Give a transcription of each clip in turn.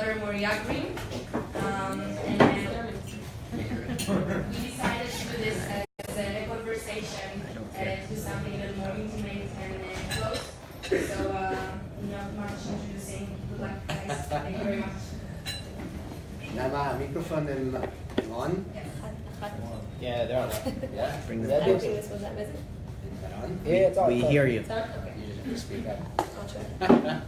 color Moriyah green. And we decided to do this as a conversation, to do something a little more intimate and close. So, not much introducing. Good luck, guys. Thank you very much. Nama, microphone on? Yes. Yeah, they're on. Yeah, bring I the don't think this was that busy. Is that on? Yeah, it's on. We hear you. It's on? Okay. You just speak up. I'll try.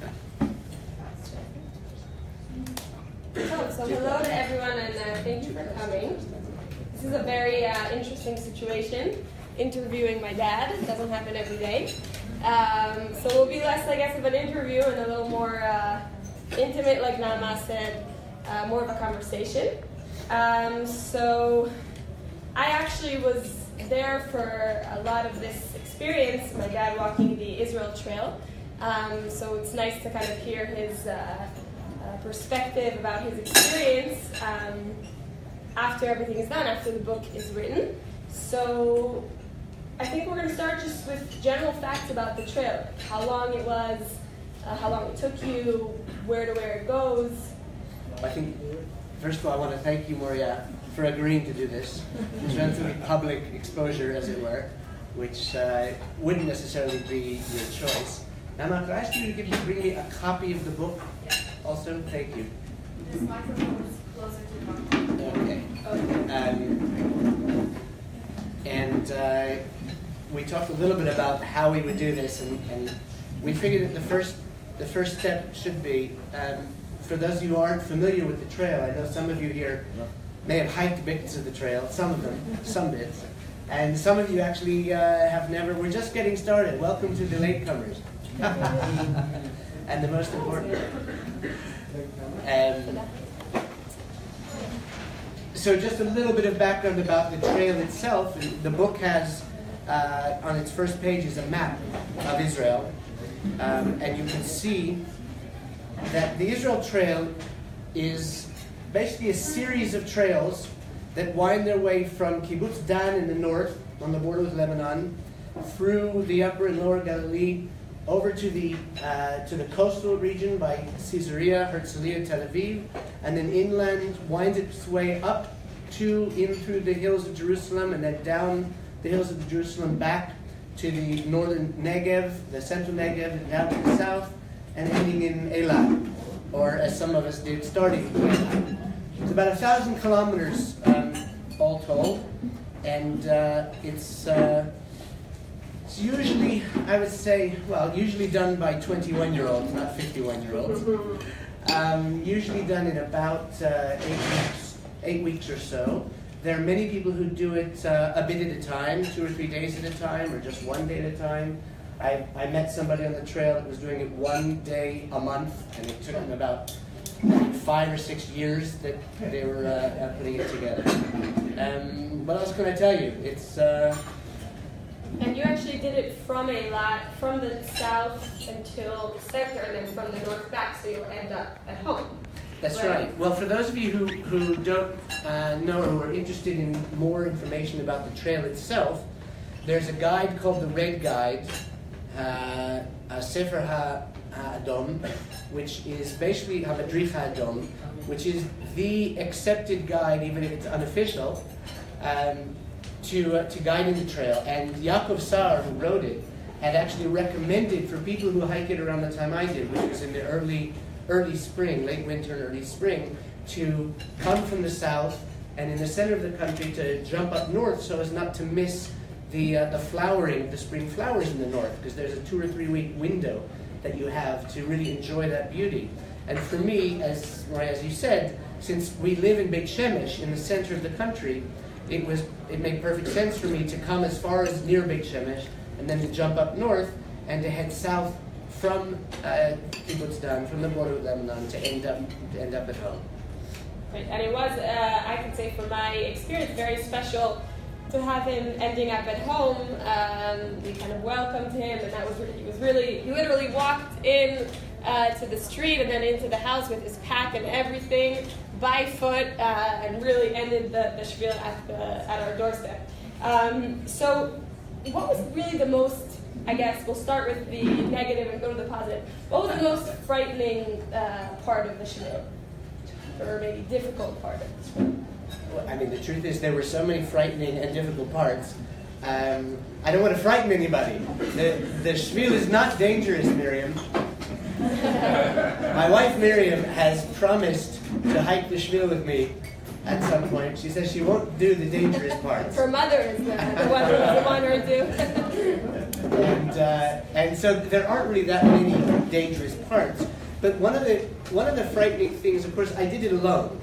So hello to everyone and thank you for coming. This is a very interesting situation. Interviewing my dad. It doesn't happen every day. So it will be less, I guess, of an interview and a little more intimate, like Nama said, more of a conversation. So I actually was there for a lot of this experience, my dad walking the Israel Trail. So it's nice to kind of hear his perspective about his experience after everything is done, after the book is written. So I think we're going to start just with general facts about the trail, how long it was, how long it took you, where to where it goes. I think, first of all, I want to thank you, Moriyah, for agreeing to do this. It's relatively public exposure, as it were, which wouldn't necessarily be your choice. Now, could I ask you to bring me a copy of the book? Also, thank you. This microphone is closer to the microphone. Okay. We talked a little bit about how we would do this, and we figured that the first step should be, for those of you who aren't familiar with the trail, I know some of you here may have hiked bits of the trail, some of them, some bits, and some of you actually have never. We're just getting started. Welcome to the latecomers. And the most important. So just a little bit of background about the trail itself. The book has, on its first page, is a map of Israel. And you can see that the Israel Trail is basically a series of trails that wind their way from Kibbutz Dan in the north, on the border with Lebanon, through the upper and lower Galilee, over to the coastal region by Caesarea, Herzliya, Tel Aviv, and then inland, winds its way up in through the hills of Jerusalem, and then down the hills of Jerusalem back to the northern Negev, the central Negev, and down to the south, and ending in Eilat, or as some of us did, starting in Eilat. It's about 1,000 kilometers all told, and it's usually, I would say, usually done by 21-year-olds, not 51-year-olds. Usually done in about 8 weeks or so. There are many people who do it a bit at a time, 2 or 3 days at a time, or just 1 day at a time. I met somebody on the trail that was doing it 1 day a month, and it took them about 5 or 6 years that they were putting it together. What else can I tell you? It's And you actually did it from Eilat, from the south until the center, and then from the north back, so you'll end up at home. That's right. Well, for those of you who don't know or who are interested in more information about the trail itself, there's a guide called the Red Guide, Sefer HaAdom, which is basically Hamadrich HaAdom, which is the accepted guide, even if it's unofficial, to guiding the trail. And Yaakov Saar, who wrote it, had actually recommended for people who hike it around the time I did, which was in the early spring, late winter and early spring, to come from the south and in the center of the country to jump up north so as not to miss the flowering of the spring flowers in the north, because there's a 2 or 3 week window that you have to really enjoy that beauty. And for me, as you said, since we live in Beit Shemesh, in the center of the country, it made perfect sense for me to come as far as near Beit Shemesh and then to jump up north and to head south from Kibbutz Dan, from the border of Lebanon, to end up at home. Right. And it was, I can say from my experience, very special to have him ending up at home. We kind of welcomed him, and he literally walked in to the street and then into the house with his pack and everything by foot, and really ended the Shvil at our doorstep. So what was really the most, I guess, we'll start with the negative and go to the positive. What was the most frightening part of the Shvil? or maybe difficult part of the Shvil? Well, I mean, the truth is there were so many frightening and difficult parts. I don't want to frighten anybody. The Shvil is not dangerous, Miriam. My wife Miriam has promised to hike the Shvil with me at some point. She says she won't do the dangerous parts. Her mother is the one who would want her to. And so there aren't really that many dangerous parts. But one of the frightening things, of course, I did it alone.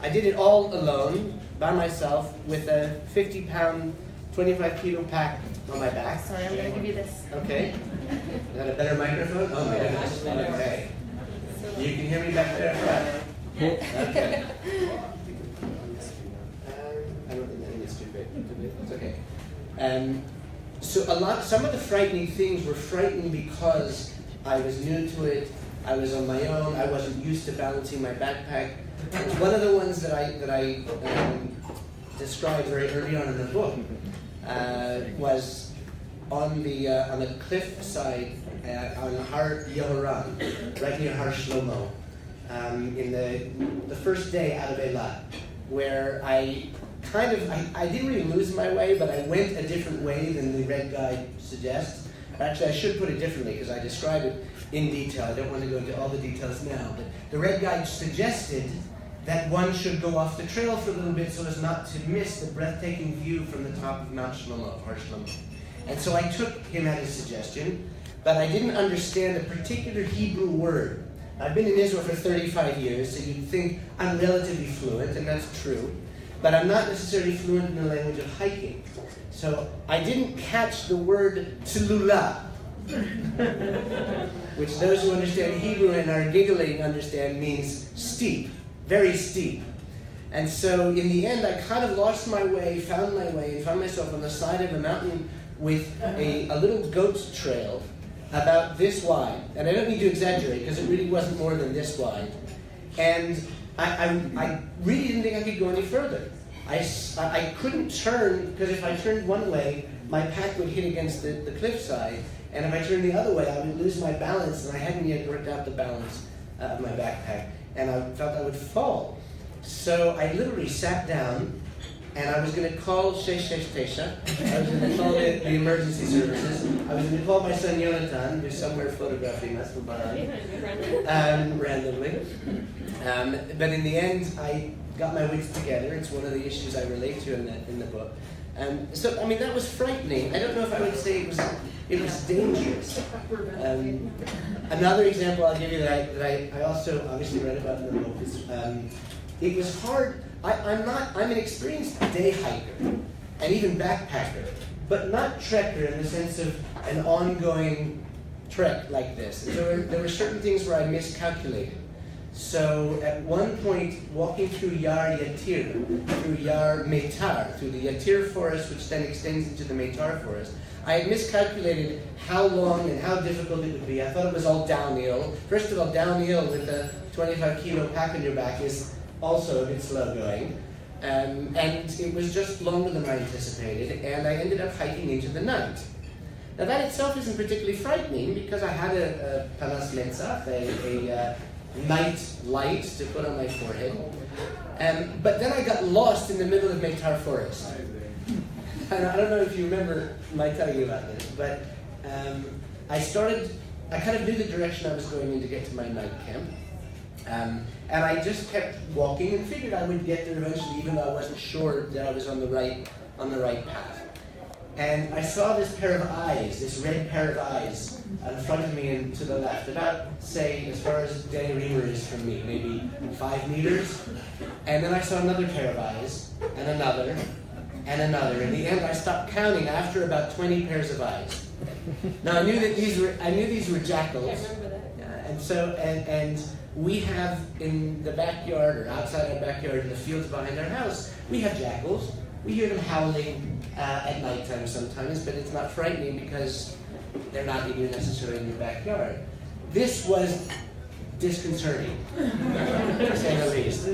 I did it all alone, by myself, with a 50-pound, 25-kilo pack on my back. Sorry, I'm going to give you this. Okay. Is that a better microphone? Oh my goodness. Okay. You can hear me back there? Okay. I don't think it's too big. It's okay. Some of the frightening things were frightening because I was new to it. I was on my own. I wasn't used to balancing my backpack. And one of the ones that I described very early on in the book was on the cliff side on Har Yehoram, right near Har Shlomo, in the first day out of Eilat, where I didn't really lose my way, but I went a different way than the red guide suggests. Actually, I should put it differently because I describe it in detail. I don't want to go into all the details now, but the red guide suggested that one should go off the trail for a little bit so as not to miss the breathtaking view from the top of Mount Shlomo, Har Shlomo. And so I took him at his suggestion, but I didn't understand a particular Hebrew word. I've been in Israel for 35 years, so you'd think I'm relatively fluent, and that's true. But I'm not necessarily fluent in the language of hiking. So I didn't catch the word tsulula, which those who understand Hebrew and are giggling understand means steep, very steep. And so in the end, I kind of lost my way, found my way, and found myself on the side of a mountain with a little goat trail about this wide. And I don't need to exaggerate, because it really wasn't more than this wide. And I really didn't think I could go any further. I couldn't turn, because if I turned one way, my pack would hit against the cliffside, and if I turned the other way, I would lose my balance, and I hadn't yet worked out the balance of my backpack, and I felt I would fall. So I literally sat down, and I was going to call 669. I was going to call the emergency services. I was going to call my son Yonatan, who's somewhere photographing us from behind, randomly. But in the end, I got my wits together. It's one of the issues I relate to in the book. So, I mean, that was frightening. I don't know if I would say it was dangerous. Another example I'll give you that I also obviously read about in the book is it was hard. I'm an experienced day hiker and even backpacker, but not trekker in the sense of an ongoing trek like this. There were certain things where I miscalculated. So at one point, walking through Yar Yatir, through Yar Meitar, through the Yatir forest, which then extends into the Meitar forest, I had miscalculated how long and how difficult it would be. I thought it was all downhill. First of all, downhill with a 25-kilo pack on your back is also a bit slow going. And it was just longer than I anticipated, and I ended up hiking into the night. Now that itself isn't particularly frightening because I had a panas metzach, a night light to put on my forehead. But then I got lost in the middle of Meitar forest. And I don't know if you remember my telling you about this, but I kind of knew the direction I was going in to get to my night camp. And I just kept walking and figured I would get there eventually, even though I wasn't sure that I was on the right path. And I saw this pair of eyes, this red pair of eyes, in front of me and to the left, about, say, as far as Danny Reamer is from me, maybe 5 meters. And then I saw another pair of eyes, and another, and another. In the end, I stopped counting after about 20 pairs of eyes. Now I knew these were jackals. I remember that. And we have in the backyard or outside our backyard in the fields behind our house, we have jackals. We hear them howling at nighttime sometimes, but it's not frightening because they're not even necessarily in your backyard. This was disconcerting, to say the least.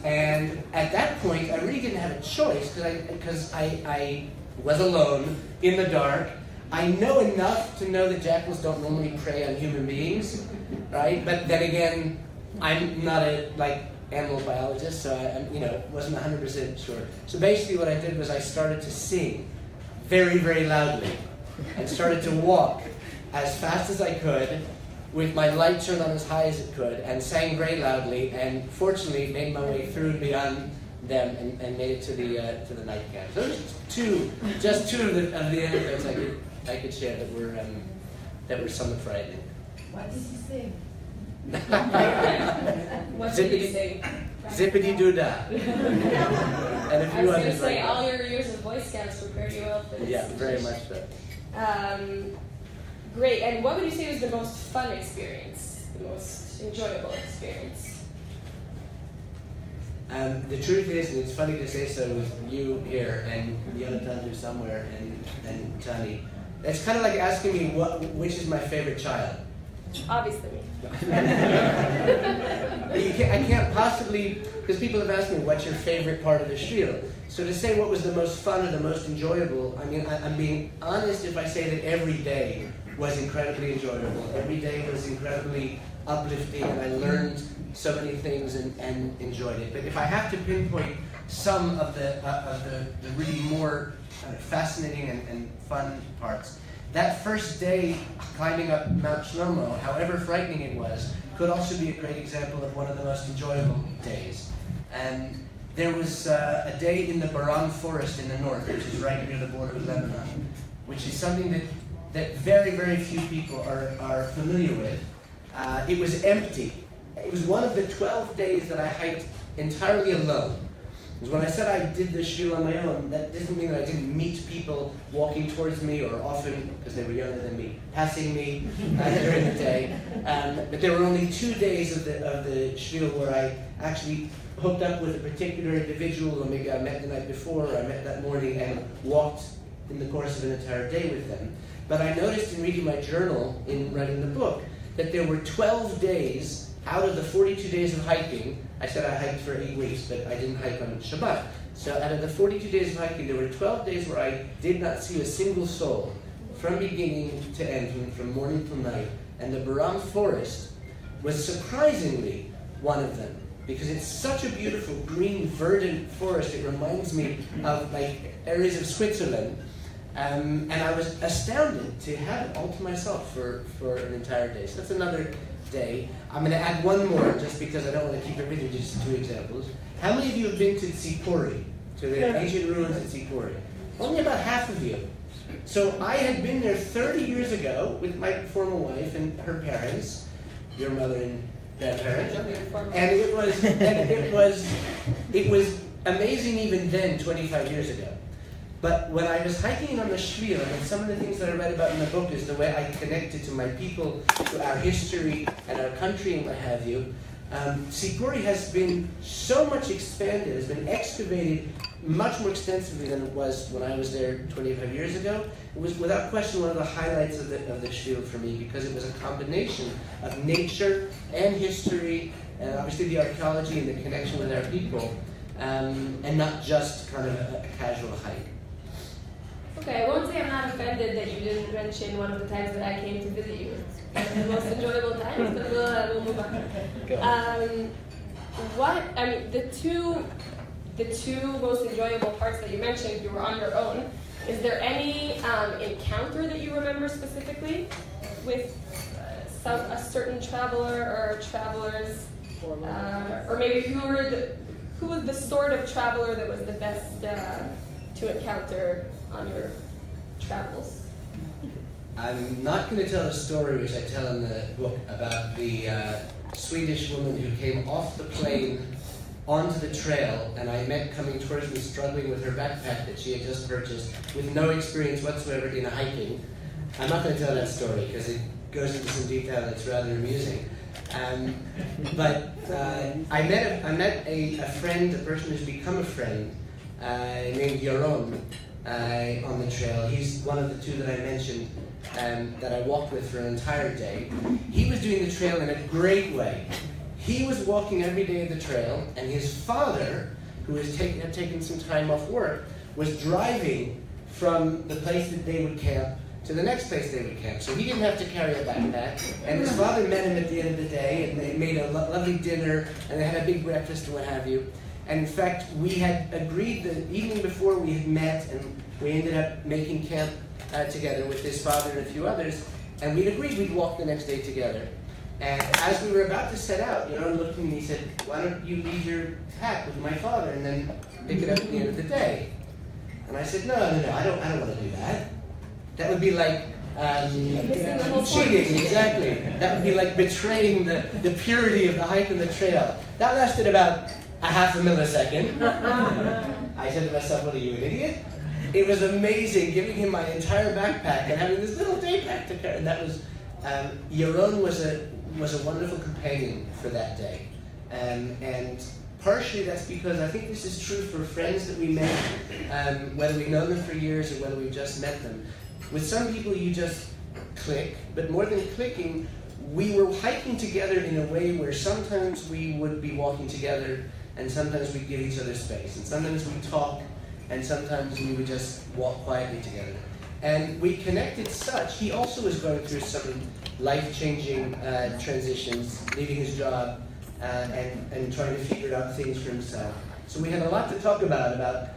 And at that point, I really didn't have a choice because I was alone in the dark. I know enough to know that jackals don't normally prey on human beings, right? But then again, I'm not a animal biologist, so I wasn't 100% sure. So basically what I did was I started to sing very, very loudly and started to walk as fast as I could with my light turned on as high as it could and sang very loudly, and fortunately made my way through and beyond them and made it to the night camp. So those just two of the anecdotes I could share that were somewhat frightening. What did you sing? What did you sing? Zippity doo dah. And a I few was going others to say, like all that. your years of Boy Scouts prepared you well for this. Yeah, very much so. Great. And what would you say was the most fun experience, the most enjoyable experience? The truth is, and it's funny to say so with you here and Yonatan who's somewhere and Tani, it's kind of like asking me which is my favorite child. Obviously me. I can't possibly, because people have asked me, what's your favorite part of the Shvil? So to say what was the most fun or the most enjoyable, I mean, I'm being honest if I say that every day was incredibly enjoyable. Every day was incredibly uplifting, and I learned so many things and enjoyed it. But if I have to pinpoint some of the really more fascinating and fun parts, that first day climbing up Mount Shlomo, however frightening it was, could also be a great example of one of the most enjoyable days. And there was a day in the Baran forest in the north, which is right near the border with Lebanon, which is something that very, very few people are familiar with. It was empty. It was one of the 12 days that I hiked entirely alone. Because when I said I did this Shvil on my own, that doesn't mean that I didn't meet people walking towards me, or often, because they were younger than me, passing me during the day. But there were only 2 days of the Shvil where I actually hooked up with a particular individual, or maybe I met the night before, or I met that morning and walked in the course of an entire day with them. But I noticed in reading my journal, in writing the book, that there were 12 days out of the 42 days of hiking. I said I hiked for 8 weeks, but I didn't hike on Shabbat. So out of the 42 days of hiking, there were 12 days where I did not see a single soul, from beginning to end, from morning till night. And the Baram forest was surprisingly one of them, because it's such a beautiful green, verdant forest. It reminds me of like areas of Switzerland. And I was astounded to have it all to myself for an entire day. So that's another day. I'm going to add one more, just because I don't want to keep everything to just 2 examples. How many of you have been to Tzipori, to the ancient ruins at Tzipori? Only about half of you. So I had been there 30 years ago with my former wife and her parents, your mother and grandparents, and it was amazing even then, 25 years ago. But when I was hiking on the Shvil, and some of the things that I read about in the book is the way I connected to my people, to our history and our country and what have you. Tzipori has been so much expanded, has been excavated much more extensively than it was when I was there 25 years ago. It was without question one of the highlights of the Shvil for me, because it was a combination of nature and history, and obviously the archaeology and the connection with our people, and not just kind of a casual hike. Okay, I won't say I'm not offended that you didn't mention one of the times that I came to visit you. The most enjoyable times, but we'll move on. The two most enjoyable parts that you mentioned, you were on your own. Is there any encounter that you remember specifically with a certain traveler or travelers, or maybe who was the sort of traveler that was the best to encounter on your travels? I'm not going to tell the story which I tell in the book about the Swedish woman who came off the plane onto the trail, and I met coming towards me struggling with her backpack that she had just purchased with no experience whatsoever in hiking. I'm not going to tell that story because it goes into some detail that's rather amusing. But I met a friend, a person who's become a friend, named Yaron, on the trail. He's one of the two that I mentioned that I walked with for an entire day. He was doing the trail in a great way. He was walking every day of the trail, and his father, who had taken some time off work, was driving from the place that they would camp to the next place they would camp. So he didn't have to carry a backpack. And his father met him at the end of the day, and they made a lovely dinner, and they had a big breakfast and what have you. And in fact, we had agreed the evening before we had met, and we ended up making camp together with his father and a few others. And we'd agreed we'd walk the next day together. And as we were about to set out, Yaron looked at me and he said, "Why don't you leave your pack with my father and then pick it up at the end of the day?" And I said, no, I don't want to do that. That would be like cheating, exactly. That would be like betraying the purity of the hike and the trail. That lasted about a half a millisecond. I said to myself, "What are you, an idiot?" It was amazing giving him my entire backpack and having this little day pack to carry. And that was, Yaron was a wonderful companion for that day. And partially that's because I think this is true for friends that we met, whether we've known them for years or whether we've just met them. With some people you just click, but more than clicking, we were hiking together in a way where sometimes we would be walking together and sometimes we'd give each other space. And sometimes we'd talk and sometimes we would just walk quietly together. And we connected such. He also was going through some life-changing transitions, leaving his job and trying to figure out things for himself. So we had a lot to talk about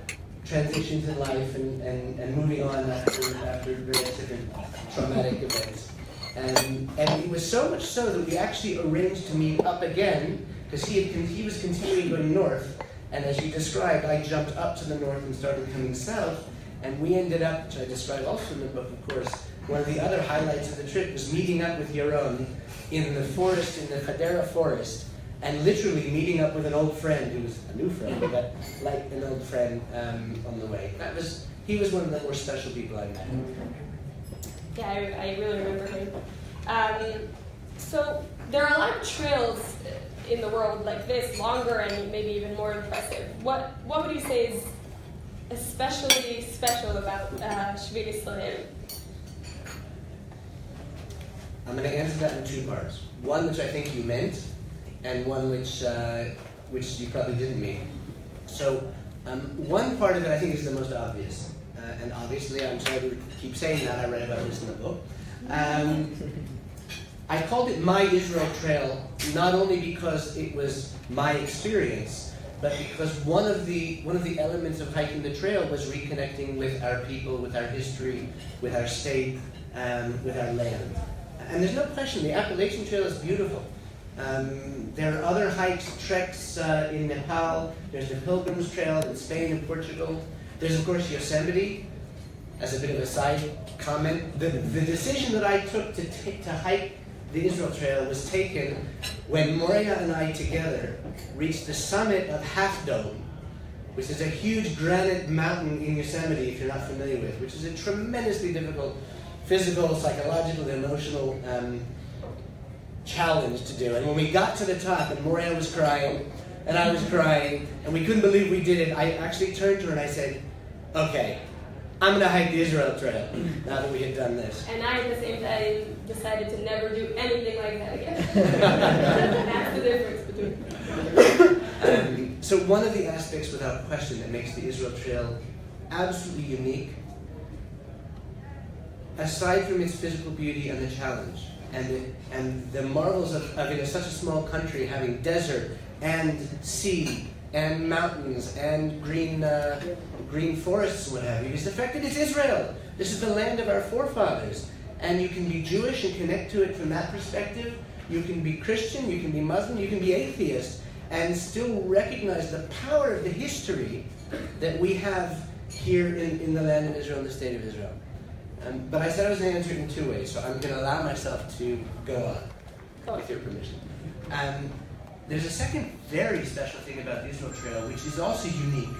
transitions in life and moving on after various different traumatic events. And it was so much so that we actually arranged to meet up again, because he was continuing going north, and as you described, I jumped up to the north and started coming south, and we ended up, which I describe also in the book, of course, one of the other highlights of the trip was meeting up with Yaron in the forest, in the Hadera forest, and literally meeting up with an old friend who was a new friend, but like an old friend on the way. He was one of the more special people I met. Yeah, I really remember him. So there are a lot of trails in the world like this, longer and maybe even more impressive. What would you say is especially special about Shvil Yisrael? I'm going to answer that in two parts. One which I think you meant, and one which you probably didn't mean. So one part of it I think is the most obvious. And obviously, I'm sorry to keep saying that, I read about this in the book. I called it My Israel Trail, not only because it was my experience, but because one of the elements of hiking the trail was reconnecting with our people, with our history, with our state, with our land. And there's no question, the Appalachian Trail is beautiful. There are other hikes, treks in Nepal. There's the Pilgrim's Trail in Spain and Portugal. There's, of course, Yosemite. As a bit of a side comment, the decision that I took to hike the Israel Trail was taken when Moriyah and I together reached the summit of Half Dome, which is a huge granite mountain in Yosemite, if you're not familiar with, which is a tremendously difficult physical, psychological, emotional challenge to do. And when we got to the top, and Moriyah was crying, and I was crying, and we couldn't believe we did it, I actually turned to her and I said, "Okay, I'm going to hike the Israel Trail," now that we had done this. And I, at the same time, decided to never do anything like that again. That's the difference between. So one of the aspects, without question, that makes the Israel Trail absolutely unique, aside from its physical beauty and the challenge, and the marvels of in such a small country having desert and sea and mountains and green forests and what have you, is the fact that it's Israel. This is the land of our forefathers. And you can be Jewish and connect to it from that perspective. You can be Christian, you can be Muslim, you can be atheist, and still recognize the power of the history that we have here in the land of Israel, in the state of Israel. But I said I was going to answer it in two ways, so I'm going to allow myself to go on, with your permission. There's a second very special thing about the Israel Trail, which is also unique,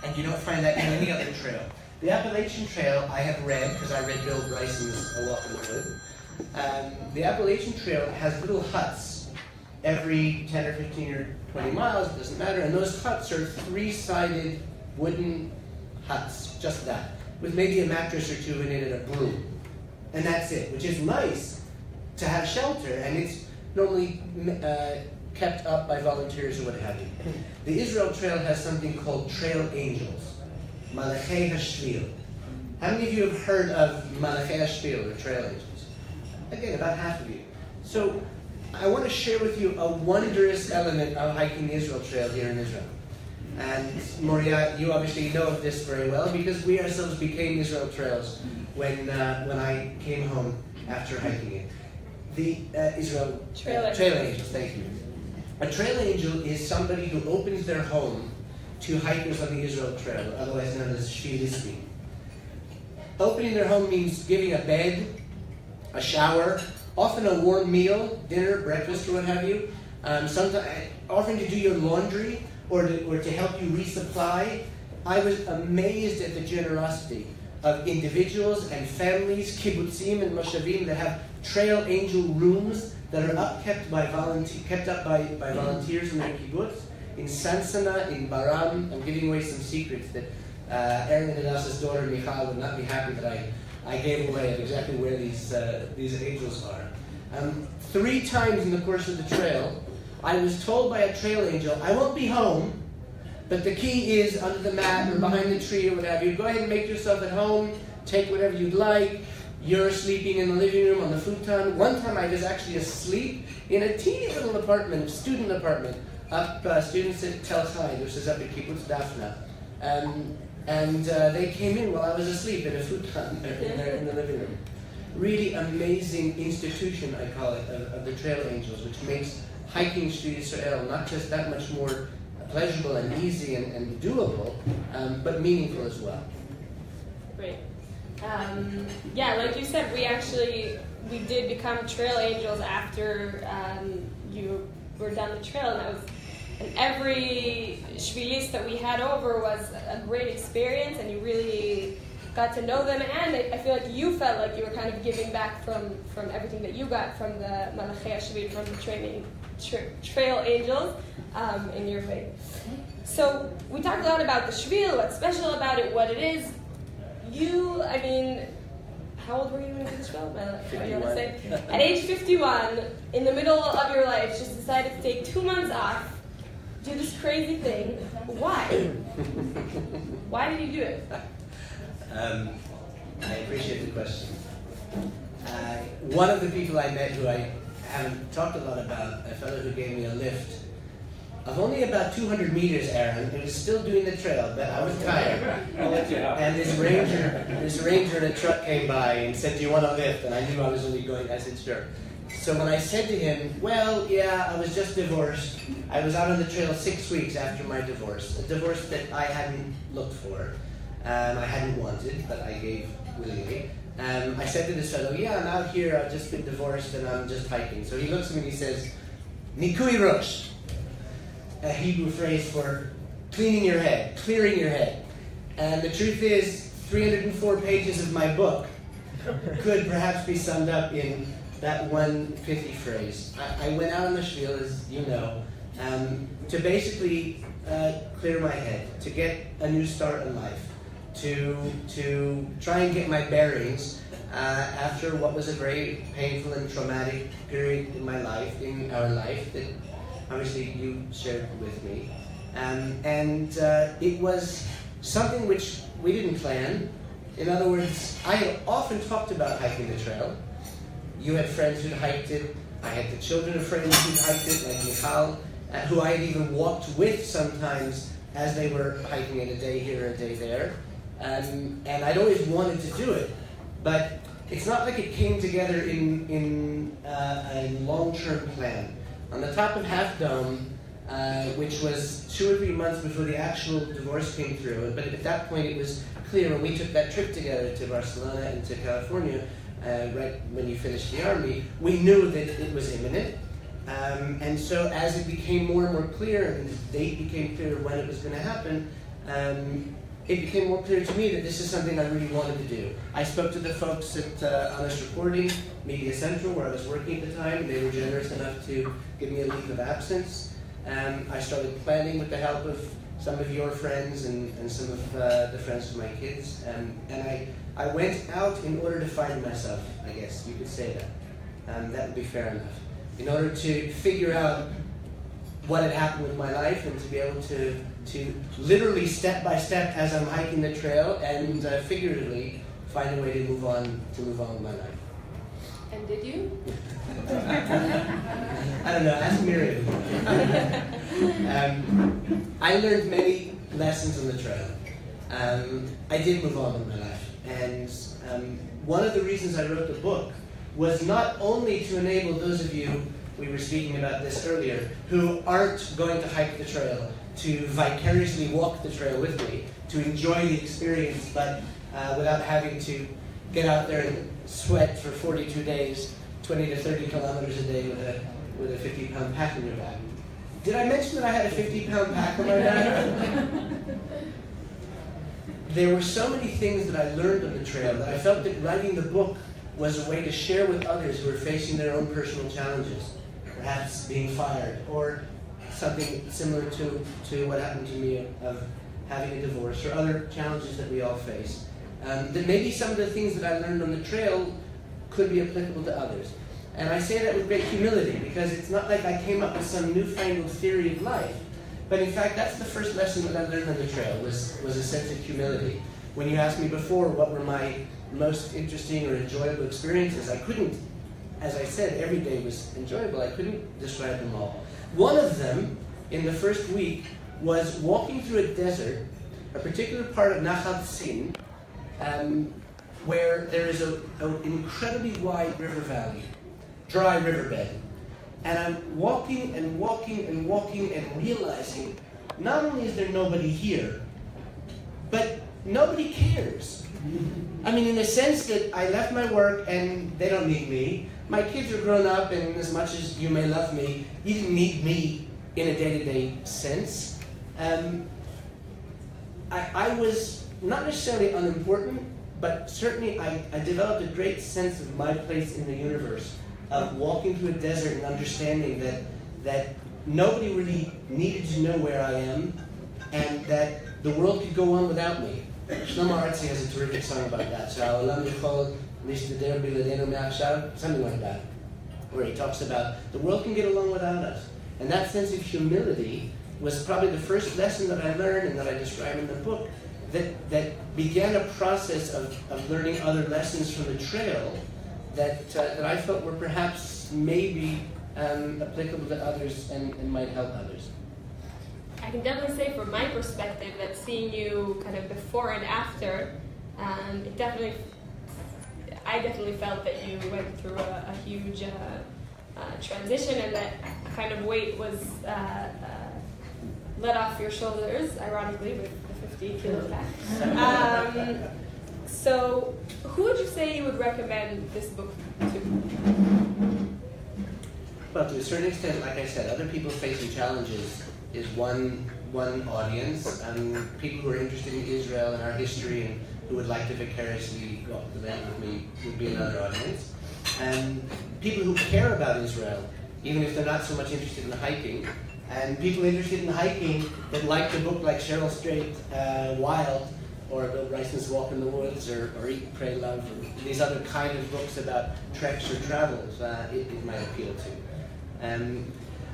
and you don't find that in any other trail. The Appalachian Trail, I have read, because I read Bill Bryson's A Walk in the Wood. The Appalachian Trail has little huts every 10 or 15 or 20 miles, it doesn't matter, and those huts are three-sided wooden huts, just that, with maybe a mattress or two in it and a broom. And that's it, which is nice to have shelter, and it's normally kept up by volunteers or what have you. The Israel Trail has something called trail angels, Malachei HaShvil. How many of you have heard of Malachei Shvil, or trail angels? Again, about half of you. So I want to share with you a wondrous element of hiking the Israel Trail here in Israel. And Moriyah, you obviously know of this very well because we ourselves became Israel Trails when I came home after hiking it. The Israel Trail Angels, thank you. A trail angel is somebody who opens their home to hikers on the Israel Trail, otherwise known as Shvil Yisrael. Opening their home means giving a bed, a shower, often a warm meal, dinner, breakfast, or what have you. Sometimes offering to do your laundry or to help you resupply. I was amazed at the generosity of individuals and families, kibbutzim and moshavim, that have trail angel rooms that are kept up by volunteers in their kibbutz. In Sansana, in Baram, I'm giving away some secrets that Aaron and Adas's daughter Michal would not be happy that I gave away of exactly where these angels are. 3 times in the course of the trail, I was told by a trail angel, I won't be home, but the key is under the mat or behind the tree or what have you. Go ahead and make yourself at home, take whatever you'd like. You're sleeping in the living room on the futon. One time I was actually asleep in a teeny little apartment, student apartment, students at Tel Chai, which is up at Kibbutz Dafna. And they came in while I was asleep in a futon in the living room. Really amazing institution, I call it, of the trail angels, which makes hiking Shvil Yisrael not just that much more pleasurable and easy and doable, but meaningful as well. Great. Yeah, like you said, we did become trail angels after you were down the trail, and every Shvilis that we had over was a great experience, and you really got to know them, and I feel like you felt like you were kind of giving back from everything that you got from the Malachei Shvil, from the trail angels, in your way. So we talked a lot about the Shvil, what's special about it, what it is. How old were you when you did the Shvil? What do you want to say? At age 51, in the middle of your life, just decided to take 2 months off, do this crazy thing. Why? Why did you do it? I appreciate the question. One of the people I met who I haven't talked a lot about, a fellow who gave me a lift of only about 200 meters, Aaron. He was still doing the trail, but I was tired. And this ranger in a truck came by and said, "Do you want a lift?" And I knew I was only going. I said, "Sure." So when I said to him, "Well, yeah, I was just divorced. I was out on the trail 6 weeks after my divorce, a divorce that I hadn't looked for, I hadn't wanted, but I gave willingly." I said to this fellow, "Yeah, I'm out here. I've just been divorced and I'm just hiking." So he looks at me and he says, "Nikui rosh," a Hebrew phrase for cleaning your head, clearing your head. And the truth is, 304 pages of my book could perhaps be summed up in that one pithy phrase. I went out on the Shvil, as you know, to basically clear my head, to get a new start in life, to try and get my bearings after what was a very painful and traumatic period in my life, in our life, that obviously you shared with me. It was something which we didn't plan. In other words, I had often talked about hiking the trail. You had friends who hiked it. I had the children of friends who hiked it, like Michal, who I had even walked with sometimes as they were hiking it, a day here, a day there. And I'd always wanted to do it. But it's not like it came together in a long-term plan. On the top of Half Dome, which was 2 or 3 months before the actual divorce came through, but at that point it was clear when we took that trip together to Barcelona and to California, right when you finished the army, we knew that it was imminent. And so as it became more and more clear, and the date became clear when it was going to happen, it became more clear to me that this is something I really wanted to do. I spoke to the folks at Honest Reporting, Media Central, where I was working at the time. They were generous enough to give me a leave of absence. I started planning with the help of some of your friends and some of the friends of my kids. And I went out in order to find myself, I guess you could say that. That would be fair enough. In order to figure out what had happened with my life and to be able to literally step by step as I'm hiking the trail and figuratively find a way to move on with my life. And did you? I don't know, ask Miriam. I learned many lessons on the trail. I did move on with my life. And one of the reasons I wrote the book was not only to enable those of you, we were speaking about this earlier, who aren't going to hike the trail, to vicariously walk the trail with me, to enjoy the experience, but without having to get out there and sweat for 42 days, 20 to 30 kilometers a day with a 50-pound pack on your back. Did I mention that I had a 50-pound pack on my back? There were so many things that I learned on the trail that I felt that writing the book was a way to share with others who are facing their own personal challenges, perhaps being fired, or something similar to what happened to me of having a divorce, or other challenges that we all face. That maybe some of the things that I learned on the trail could be applicable to others. And I say that with great humility, because it's not like I came up with some newfangled theory of life. But in fact, that's the first lesson that I learned on the trail, was a sense of humility. When you asked me before what were my most interesting or enjoyable experiences, I couldn't, as I said, every day was enjoyable. I couldn't describe them all. One of them, in the first week, was walking through a desert, a particular part of Nachal Sin, where there is an incredibly wide river valley, dry riverbed. And I'm walking and walking and walking and realizing, not only is there nobody here, but nobody cares. I mean, in the sense that I left my work and they don't need me. My kids are grown up, and as much as you may love me, you didn't need me in a day-to-day sense. I was not necessarily unimportant, but certainly I developed a great sense of my place in the universe, of walking through a desert and understanding that nobody really needed to know where I am, and that the world could go on without me. Shlomo Artzi has a terrific song about that. Something like that, where he talks about the world can get along without us. And that sense of humility was probably the first lesson that I learned and that I describe in the book, that began a process of learning other lessons from the trail that I felt were perhaps maybe applicable to others and might help others. I can definitely say from my perspective that seeing you kind of before and after, I definitely felt that you went through a huge transition, and that kind of weight was let off your shoulders, ironically, with the 50 kilo pack. So, who would you say you would recommend this book to? Well, to a certain extent, like I said, other people facing challenges is one audience. People who are interested in Israel and our history and who would like to vicariously walk the land with me would be another audience. And people who care about Israel, even if they're not so much interested in hiking, and people interested in hiking that like a book like Cheryl Strait, Wild, or Bill Bryson's Walk in the Woods, or Eat, Pray, Love, or these other kind of books about treks or travels, it might appeal to.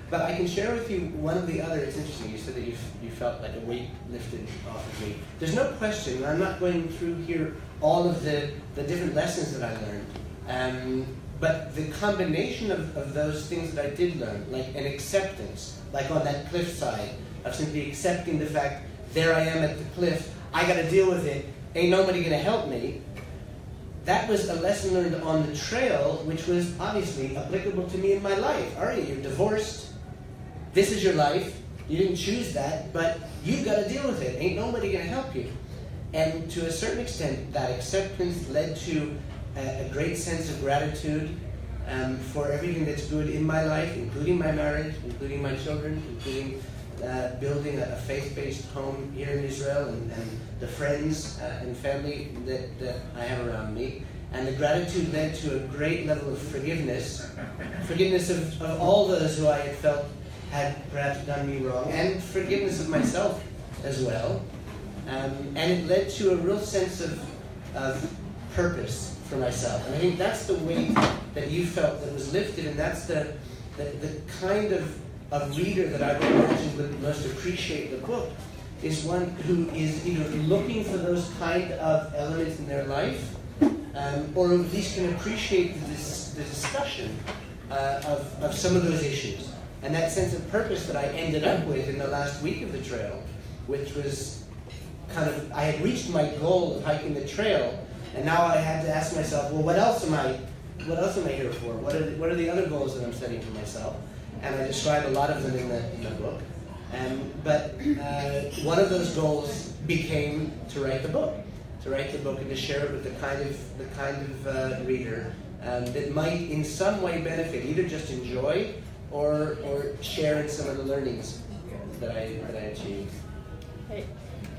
But I can share with you one of the other. It's interesting, you said that you felt like a weight lifted off of me. There's no question, I'm not going through here all of the different lessons that I learned, but the combination of those things that I did learn, like an acceptance, like on that cliffside, of simply accepting the fact, there I am at the cliff, I got to deal with it, ain't nobody going to help me. That was a lesson learned on the trail, which was obviously applicable to me in my life. Aryeh, you're divorced. This is your life. You didn't choose that, but you've got to deal with it. Ain't nobody going to help you. And to a certain extent, that acceptance led to a great sense of gratitude for everything that's good in my life, including my marriage, including my children, including building a faith-based home here in Israel, and the friends and family that I have around me. And the gratitude led to a great level of forgiveness of all those who I had felt had perhaps done me wrong, and forgiveness of myself as well. And it led to a real sense of purpose for myself. And I think that's the weight that you felt that was lifted, and that's the kind of reader that I would imagine would most appreciate the book, is one who is either looking for those kind of elements in their life, or at least can appreciate the discussion of some of those issues. And that sense of purpose that I ended up with in the last week of the trail, which was kind of, I had reached my goal of hiking the trail, and now I had to ask myself, well, what else am I here for? What are the other goals that I'm setting for myself? And I describe a lot of them in the book. But one of those goals became to write the book and to share it with the kind of reader that might in some way benefit, either just enjoy or share in some of the learnings that I achieved. Great.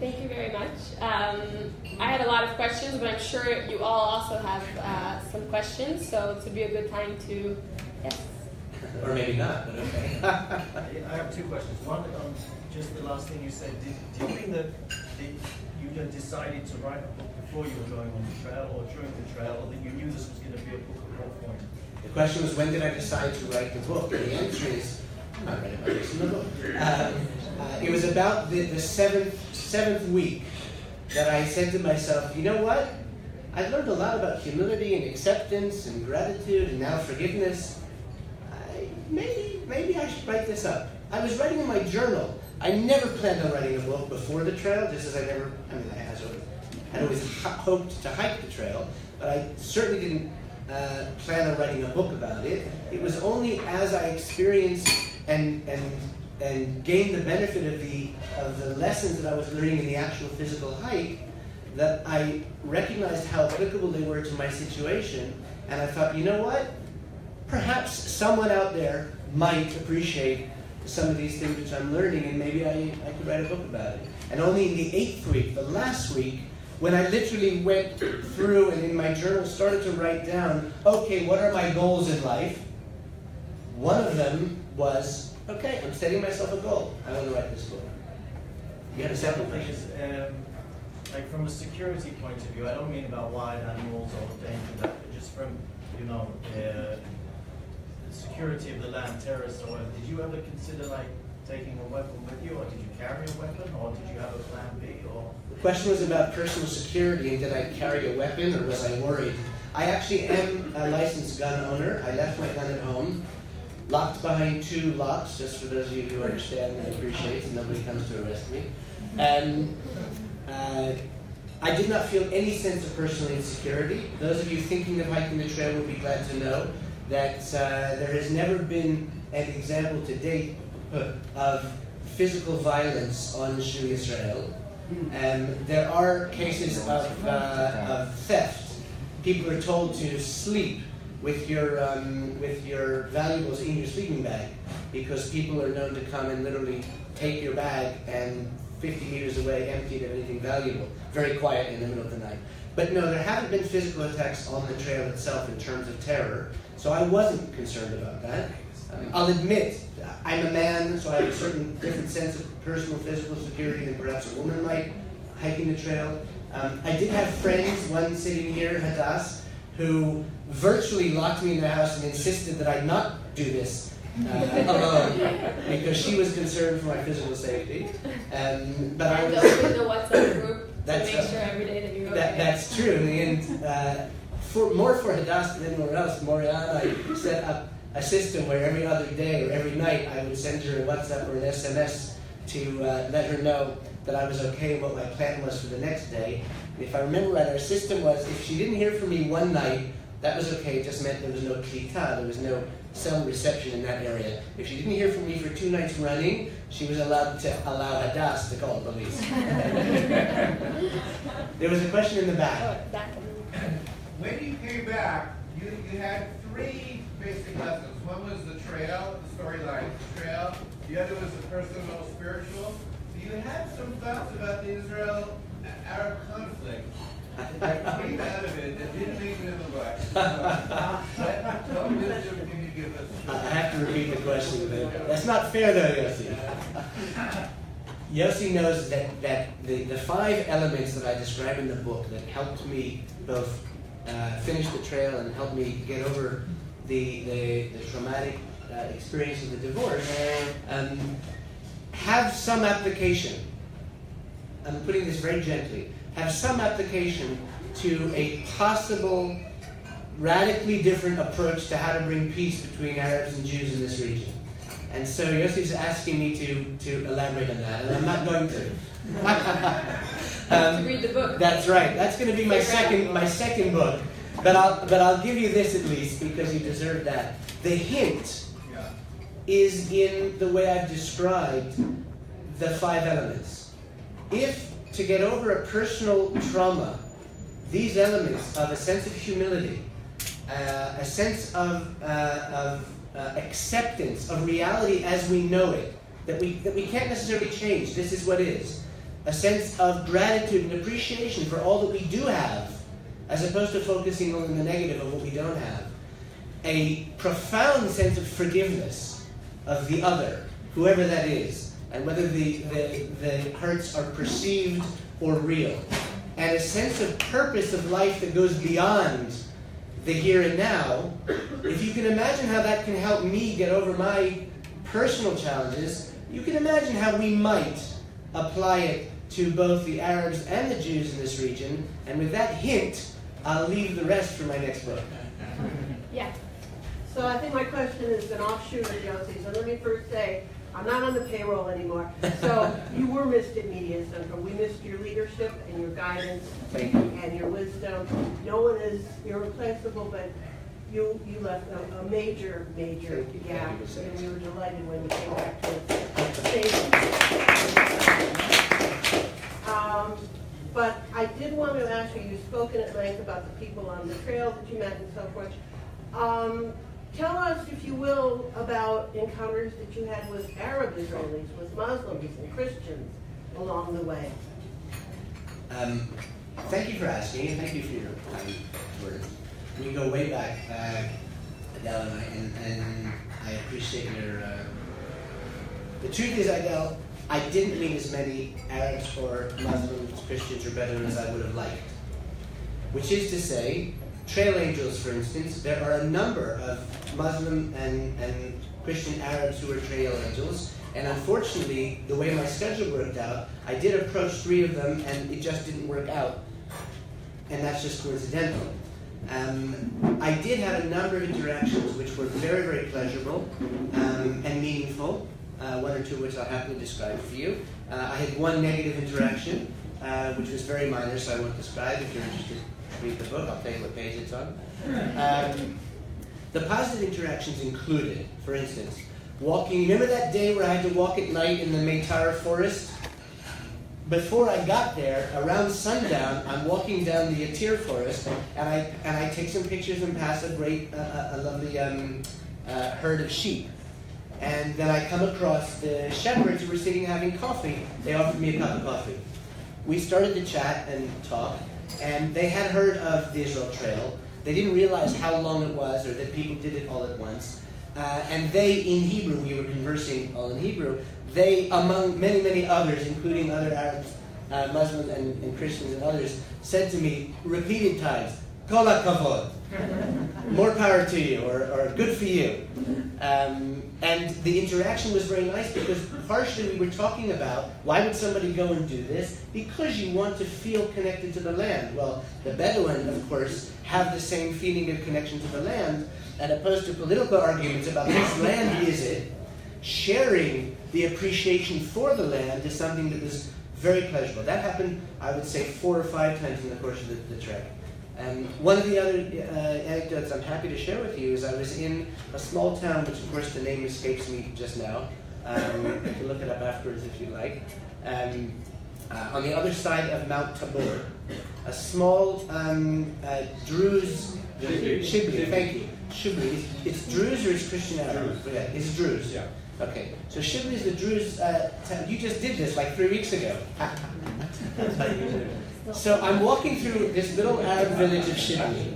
Thank you very much. I had a lot of questions, but I'm sure you all also have some questions, so it would be a good time to, yes. Or maybe not, but okay. I have two questions. One, just the last thing you said, do you mean that you had decided to write a book before you were going on the trail, or during the trail, or that you knew this was going to be a book at what point? The question was, when did I decide to write the book? And the answer is, I read about this in the book. It was about the seventh week that I said to myself, you know what? I've learned a lot about humility and acceptance and gratitude and now forgiveness. Maybe I should write this up. I was writing in my journal. I never planned on writing a book before the trail, just as I always hoped to hike the trail, but I certainly didn't plan on writing a book about it. It was only as I experienced and gained the benefit of the lessons that I was learning in the actual physical hike that I recognized how applicable they were to my situation, and I thought, you know what? Perhaps someone out there might appreciate some of these things which I'm learning, and maybe I could write a book about it. And only in the 8th week, the last week, when I literally went through and in my journal started to write down, okay, what are my goals in life? One of them was, okay, I'm setting myself a goal. I want to write this book. You had a second question? Like from a security point of view, I don't mean about wild animals or danger, but just from, the security of the land, terrorists or whatever. Did you ever consider like taking a weapon with you, or did you carry a weapon, or did you have a plan B? Or the question was about personal security, and did I carry a weapon, or was I worried? I actually am a licensed gun owner. I left my gun at home, locked behind 2 locks, just for those of you who understand and appreciate, and nobody comes to arrest me. And I did not feel any sense of personal insecurity. Those of you thinking of hiking the trail would be glad to know that there has never been an example to date of physical violence on Shvil Yisrael. There are cases of theft. People are told to sleep with your valuables in your sleeping bag, because people are known to come and literally take your bag and 50 meters away empty it of anything valuable, very quiet in the middle of the night. But no, there haven't been physical attacks on the trail itself in terms of terror, so I wasn't concerned about that. I'll admit, I'm a man, so I have a certain different sense of personal physical security than perhaps a woman might hiking the trail. I did have friends, one sitting here, Hadass, who virtually locked me in the house and insisted that I not do this alone, because she was concerned for my physical safety. But I was in the WhatsApp group to make sure every day that you're okay. That's true. In the end, more for Hadass than anywhere else, Moriyah and I set up a system where every other day or every night I would send her a WhatsApp or an SMS to let her know that I was okay and what my plan was for the next day. And if I remember right, our system was, if she didn't hear from me one night, that was okay. It just meant there was no klita, there was no cell reception in that area. If she didn't hear from me for 2 nights running, she was allowed to allow Hadass to call the police. There was a question in the back. When you came back, you had 3 basic lessons. One was the trail, the storyline, the trail. The other was the personal, spiritual. You had some thoughts about the Israel-Arab conflict that came out of it that didn't make it in the book. What wisdom can you give us? I have to repeat the question, but that's not fair though, Yossi. Yossi knows that the 5 elements that I describe in the book that helped me both finish the trail and helped me get over the traumatic experience of the divorce have some application. I'm putting this very gently, have some application to a possible radically different approach to how to bring peace between Arabs and Jews in this region. And so Yossi's asking me to elaborate on that, and I'm not going to. To read the book. That's right. That's going to be my second book. But I'll give you this at least because you deserve that. The hint is in the way I've described the 5 elements. If to get over a personal trauma, these elements of a sense of humility, a sense of acceptance of reality as we know it, that we can't necessarily change, this is what is, a sense of gratitude and appreciation for all that we do have, as opposed to focusing on the negative of what we don't have, a profound sense of forgiveness of the other, whoever that is, and whether the hurts are perceived or real, and a sense of purpose of life that goes beyond the here and now. If you can imagine how that can help me get over my personal challenges, you can imagine how we might apply it to both the Arabs and the Jews in this region. And with that hint, I'll leave the rest for my next book. Yeah. So I think my question is an offshoot of Yossi's. So let me first say, I'm not on the payroll anymore. So you were missed at Media Central. We missed your leadership and your guidance and your wisdom. No one is irreplaceable, but you left a major gap, and we were delighted when you came back to us. But I did want to ask you, you've spoken at length about the people on the trail that you met and so forth. Tell us, if you will, about encounters that you had with Arab Israelis, with Muslims and Christians along the way. Thank you for asking, and thank you for your kind words. We go way back, Adele and I, and I appreciate your... The truth is, Adele, I didn't meet as many Arabs or Muslims, Christians, or Bedouins as I would have liked. Which is to say, trail angels, for instance, there are a number of Muslim and Christian Arabs who are trail angels, and unfortunately, the way my schedule worked out, I did approach 3 of them, and it just didn't work out. And that's just coincidental. I did have a number of interactions which were very, very pleasurable and meaningful, 1 or 2 which I'll happily describe for you. I had 1 negative interaction, which was very minor, so I won't describe. If you're interested, read the book. I'll tell you what page it's on. The positive interactions included, for instance, walking. Remember that day where I had to walk at night in the Meitar forest? Before I got there, around sundown, I'm walking down the Yatir forest, and I take some pictures and pass a lovely herd of sheep. And then I come across the shepherds who were sitting having coffee. They offered me a cup of coffee. We started to chat and talk, and they had heard of the Israel Trail. They didn't realize how long it was or that people did it all at once. And they, in Hebrew, we were conversing all in Hebrew, they, among many, many others, including other Arabs, Muslims and Christians and others, said to me repeated times, Kol hakavod, more power to you, or good for you. And the interaction was very nice because partially we were talking about why would somebody go and do this? Because you want to feel connected to the land. Well, the Bedouin, of course, have the same feeling of connection to the land, and opposed to political arguments about whose land is it, sharing the appreciation for the land is something that was very pleasurable. That happened, I would say, 4 or 5 times in the course of the trek. One of the other anecdotes I'm happy to share with you is I was in a small town, which of course the name escapes me just now. You can look it up afterwards if you like. On the other side of Mount Tabor, a small Druze... Shibli, thank you. Shibli. It's Druze or it's Christian Arab? Yeah, it's Druze. Yeah. Okay, so Shibli is the Druze town. You just did this like 3 weeks ago. That's how you do it. So I'm walking through this little Arab village of Shibli.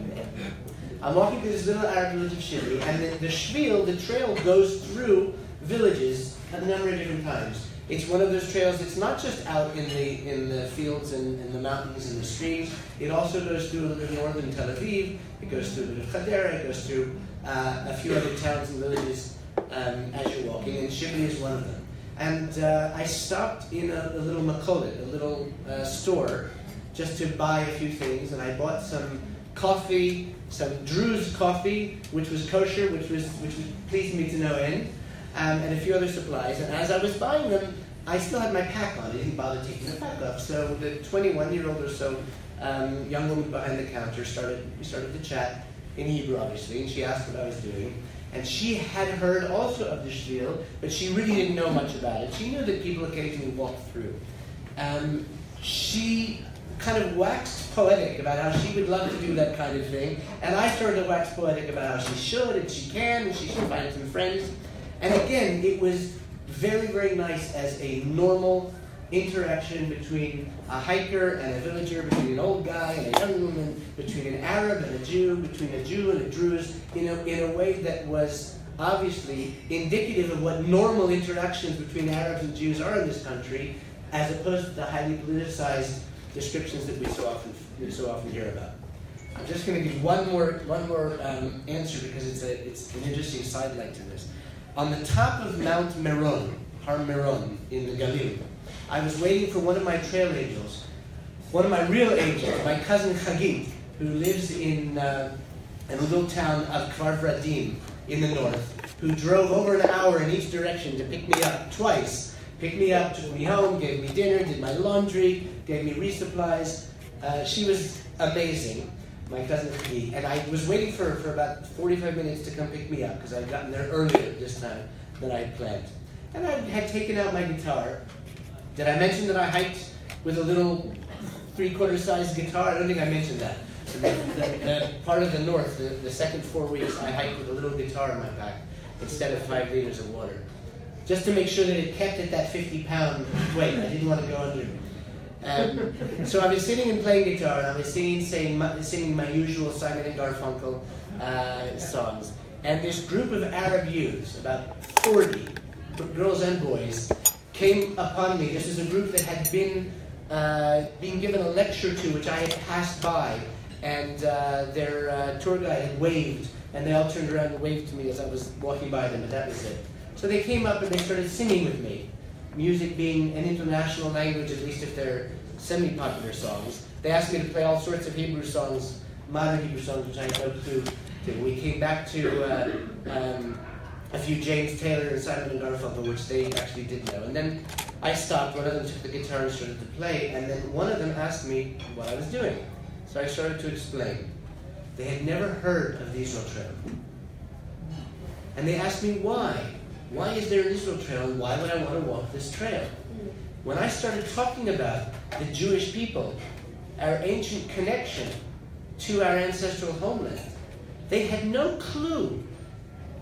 And the Shvil, the trail, goes through villages a number of different times. It's one of those trails that's not just out in the fields and the mountains and the streams. It also goes through a little bit northern Tel Aviv. It goes through a bit of Hadera. It goes through a few other towns and villages as you're walking, and Shibli is one of them. And I stopped in a little makolet, a little store, just to buy a few things. And I bought some coffee, some Druze coffee, which was kosher, which pleased me to no end, and a few other supplies. And as I was buying them, I still had my pack on. I didn't bother taking the pack off. So the 21-year-old or so young woman behind the counter we started to chat in Hebrew, obviously, and she asked what I was doing. And she had heard also of the Shvil, but she really didn't know much about it. She knew that people occasionally walked through. She kind of waxed poetic about how she would love to do that kind of thing, and I started to wax poetic about how she should and she can and she should find some friends. And again, it was very, very nice as a normal interaction between a hiker and a villager, between an old guy and a young woman, between an Arab and a Jew, between a Jew and a Druze, in a way that was obviously indicative of what normal interactions between Arabs and Jews are in this country, as opposed to the highly politicized descriptions that we so often hear about. I'm just going to give one more answer because it's an interesting sidelight to this. On the top of Mount Meron, Har Meron in the Galil, I was waiting for one of my trail angels, one of my real angels, my cousin Chagit, who lives in a little town of Kfar Vradim in the north, who drove over an hour in each direction to pick me up twice. Picked me up, took me home, gave me dinner, did my laundry, gave me resupplies. She was amazing, my cousin Chagit. And I was waiting for about 45 minutes to come pick me up because I'd gotten there earlier this time than I had planned. And I had taken out my guitar. Did I mention that I hiked with a little 3/4 size guitar? I don't think I mentioned that. The part of the north, the second 4 weeks, I hiked with a little guitar in my pack instead of 5 liters of water. Just to make sure that it kept at that 50-pound weight. I didn't want to go under. So I was sitting and playing guitar, and I was singing my usual Simon and Garfunkel songs. And this group of Arab youths, about 40, girls and boys, came upon me. This is a group that had been being given a lecture to, which I had passed by, and their tour guide had waved, and they all turned around and waved to me as I was walking by them, and that was it. So they came up and they started singing with me. Music being an international language, at least if they're semi-popular songs. They asked me to play all sorts of Hebrew songs, modern Hebrew songs, which I had no clue to. We came back to a few James Taylor and Simon and Garfunkel, which they actually didn't know. And then I stopped, one of them took the guitar and started to play, and then one of them asked me what I was doing. So I started to explain. They had never heard of the Israel Trail. And they asked me why. Why is there an Israel Trail, and why would I want to walk this trail? When I started talking about the Jewish people, our ancient connection to our ancestral homeland, they had no clue.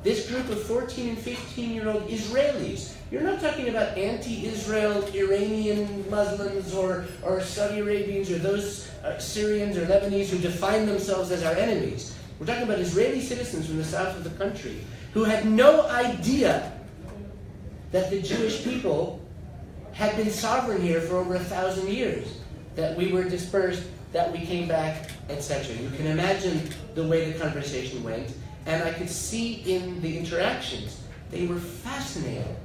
This group of 14 and 15-year-old Israelis, you're not talking about anti-Israel Iranian Muslims or Saudi Arabians or those Syrians or Lebanese who define themselves as our enemies. We're talking about Israeli citizens from the south of the country who had no idea that the Jewish people had been sovereign here for over 1,000 years, that we were dispersed, that we came back, etc. You can imagine the way the conversation went, and I could see in the interactions, they were fascinated.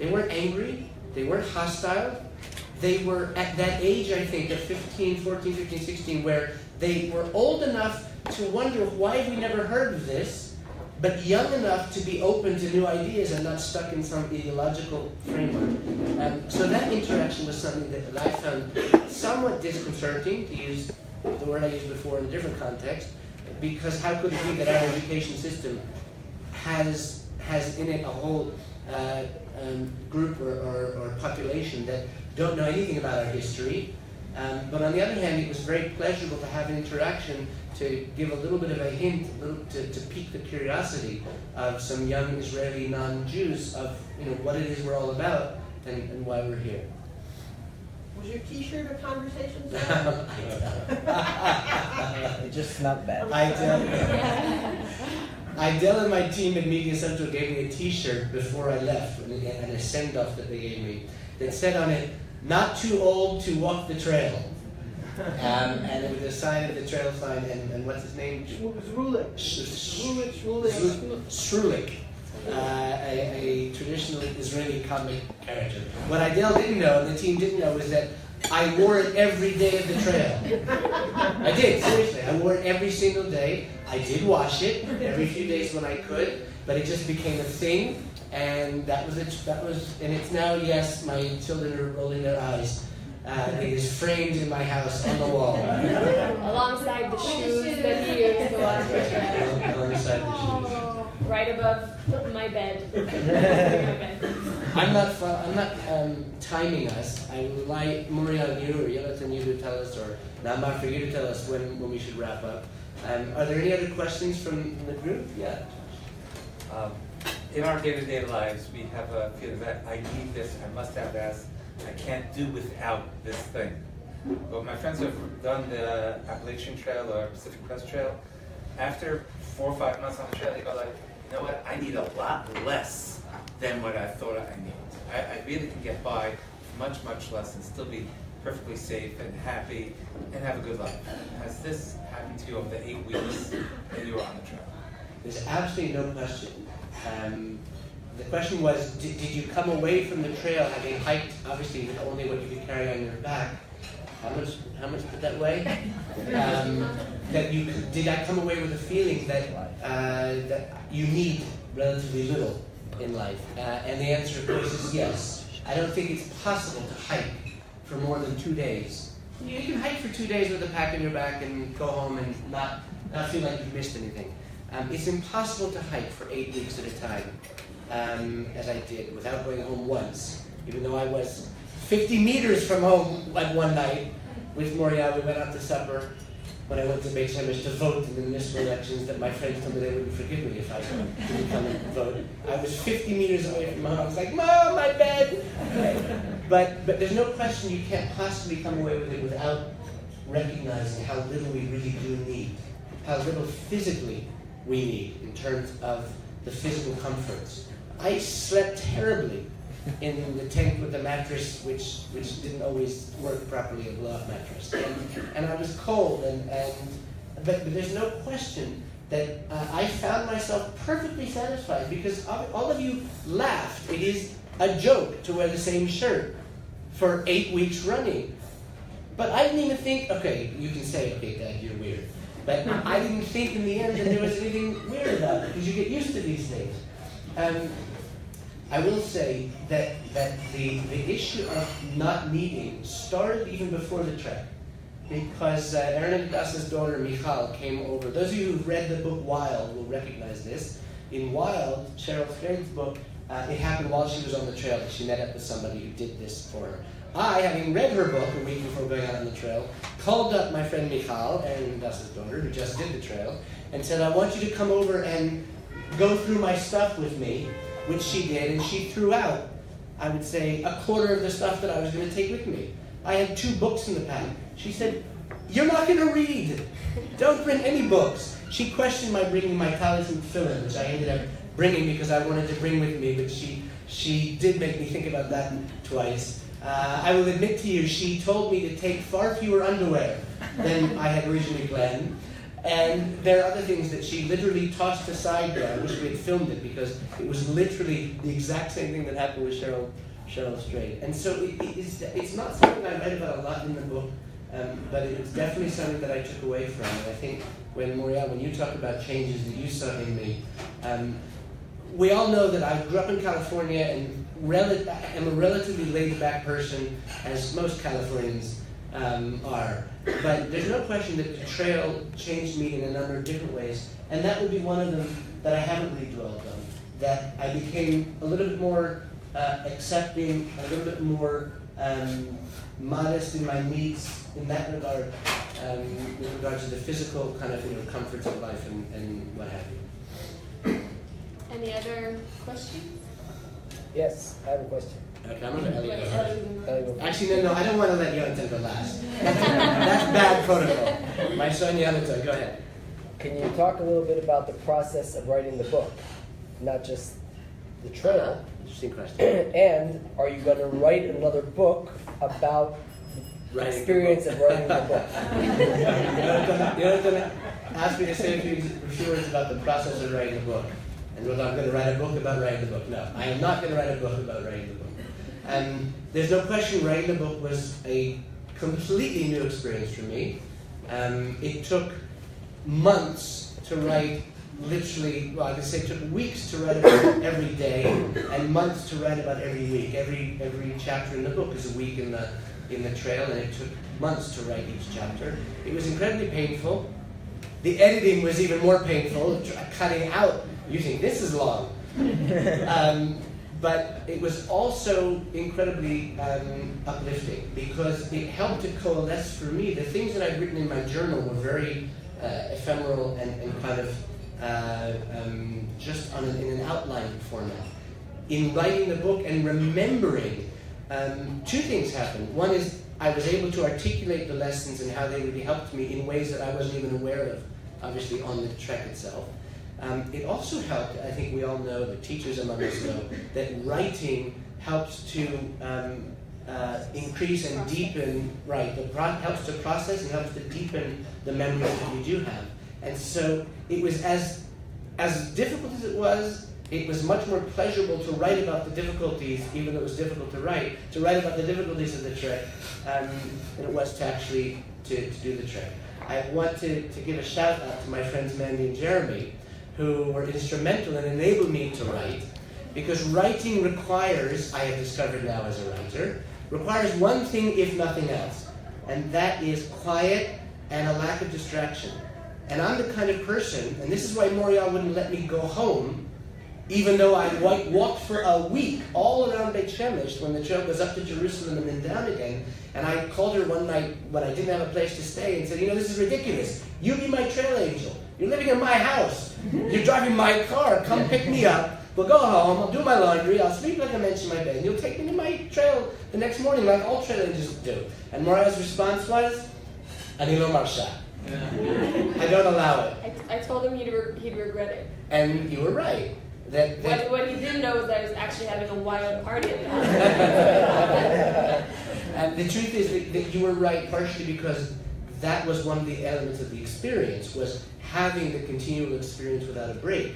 They weren't angry, they weren't hostile, they were at that age, I think, of 14, 15, 16, where they were old enough to wonder why we never heard of this, but young enough to be open to new ideas and not stuck in some ideological framework. So that interaction was something that I found somewhat disconcerting, to use the word I used before in a different context, because how could it be that our education system has in it a whole group or population that don't know anything about our history, but on the other hand, it was very pleasurable to have an interaction to give a little bit of a hint, to pique the curiosity of some young Israeli non-Jews of what it is we're all about and why we're here. Was your T-shirt a conversation? Just not bad. Idel and my team at Media Central gave me a T-shirt before I left, and a send-off that they gave me that said on it, "Not too old to walk the trail." And with a sign of the trail sign, and what's his name? It was Rulik. Shrulik. a traditional Israeli comic character. What Idell didn't know, and the team didn't know, is that I wore it every day of the trail. I did, seriously. I wore it every single day. I did wash it every few days when I could, but it just became a thing, and that was it. And it's now, yes, my children are rolling their eyes. It is framed in my house on the wall. Alongside the shoes that he used to wash the trail. Alongside the shoes. Right above my bed. I'm not timing us. I would like Moriyah and you, or Yonatan, you to tell us, or Namar for you to tell us when we should wrap up. Are there any other questions from the group? Yeah. In our day-to-day lives, we have a feeling that I need this, I must have this, I can't do without this thing. But my friends who have done the Appalachian Trail or Pacific Crest Trail, after 4 or 5 months on the trail, they go like, you know what, I need a lot less than what I thought I need. I really can get by much, much less and still be perfectly safe and happy and have a good life. Has this happened to you over the 8 weeks that you were on the trail? There's absolutely no question. The question was, did you come away from the trail having hiked, obviously with only what you could carry on your back? How much did that weigh? Did I come away with a feeling that you need relatively little in life? And the answer, of course, is yes. I don't think it's possible to hike for more than 2 days. You can hike for 2 days with a pack on your back and go home and not feel like you've missed anything. It's impossible to hike for 8 weeks at a time, as I did, without going home once. Even though I was 50 meters from home one night with Moriyah, we went out to supper when I went to Beit Shemesh to vote in the municipal elections that my friends told me they wouldn't forgive me if I didn't come and vote. I was 50 meters away from home. I was like, Mom, my bed! But there's no question you can't possibly come away with it without recognizing how little we really do need, how little physically we need in terms of the physical comforts. I slept terribly in the tent with the mattress, which didn't always work properly, a blow-up mattress, and I was cold, but there's no question that I found myself perfectly satisfied because all of you laughed. It is a joke to wear the same shirt for 8 weeks running, but I didn't even think. Okay, you can say, okay, Dad, you're weird. But I didn't think in the end that there was anything weird about it, because you get used to these things. I will say that the issue of not needing started even before the trek, because Aaron and Das's daughter Michal came over. Those of you who've read the book Wild will recognize this. In Wild, Cheryl Strayed's book, it happened while she was on the trail. She met up with somebody who did this for her. I, having read her book a week before going out on the trail, called up my friend Michal, Aaron Das's daughter, who just did the trail, and said, I want you to come over and go through my stuff with me, which she did, and she threw out, I would say, a quarter of the stuff that I was going to take with me. I had 2 books in the pack. She said, you're not going to read. Don't bring any books. She questioned my bringing my Talis and Tefillin, which I ended up bringing because I wanted to bring with me, but she did make me think about that twice. I will admit to you, she told me to take far fewer underwear than I had originally planned. And there are other things that she literally tossed aside there. I wish we had filmed it because it was literally the exact same thing that happened with Cheryl Strayed. And so it's not something I read about a lot in the book, but it's definitely something that I took away from. And I think when Moriyah, when you talk about changes that you saw in me, we all know that I grew up in California and am a relatively laid-back person, as most Californians are. But there's no question that the trail changed me in a number of different ways, and that would be one of them that I haven't really dwelled on. That I became a little bit more accepting, a little bit more modest in my needs in that regard, with regard to the physical kind of comforts of life and what have you. Any other questions? Yes, I have a question. Okay, I'm going to Elliot go first. Elliot. Actually, no, I don't want to let Yonatan go last. That's bad protocol. My son Yonatan, go ahead. Can you talk a little bit about the process of writing the book? Not just the trail. Interesting question. And are you going to write another book about the experience of writing the book? Yonatan asked me to say a few words about the process of writing the book. and whether I'm going to write a book about writing the book. No, I am not going to write a book about writing the book. There's no question writing the book was a completely new experience for me. It took months to write, literally, well, I could say it took weeks to write about every day, and months to write about every week. Every chapter in the book is a week in the trail, and it took months to write each chapter. It was incredibly painful. The editing was even more painful, cutting out. You think this is long. But it was also incredibly uplifting, because it helped to coalesce for me. The things that I'd written in my journal were very ephemeral and kind of just in an outline format. In writing the book and remembering, two things happened. One is I was able to articulate the lessons and how they really helped me in ways that I wasn't even aware of, obviously, on the trek itself. It also helped, I think we all know, the teachers among us know, that writing helps to increase and deepen, helps to process and helps to deepen the memories that you do have. And so it was as difficult as it was much more pleasurable to write about the difficulties, even though it was difficult to write about the difficulties of the trek, than it was to actually to do the trek. I want to give a shout out to my friends Mandy and Jeremy, who were instrumental and enabled me to write, because writing requires, I have discovered now as a writer, requires one thing if nothing else, and that is quiet and a lack of distraction. And I'm the kind of person, and this is why Moriyah wouldn't let me go home, even though I walked for a week all around Beit Shemesh when the trail goes up to Jerusalem and then down again. And I called her one night when I didn't have a place to stay and said, this is ridiculous. You be my trail angel. You're living in my house. You're driving my car. Come pick me up. We'll go home. I'll do my laundry. I'll sleep like a mensch in my bed. And you'll take me to my trail the next morning like all trail angels do. And Moriyah's response was, Ani lo marsha. I don't allow it. I told him he'd regret it. And you were right. What he didn't know was that I was actually having a wild party at the house. And the truth is that you were right, partially because that was one of the elements of the experience, was having the continual experience without a break.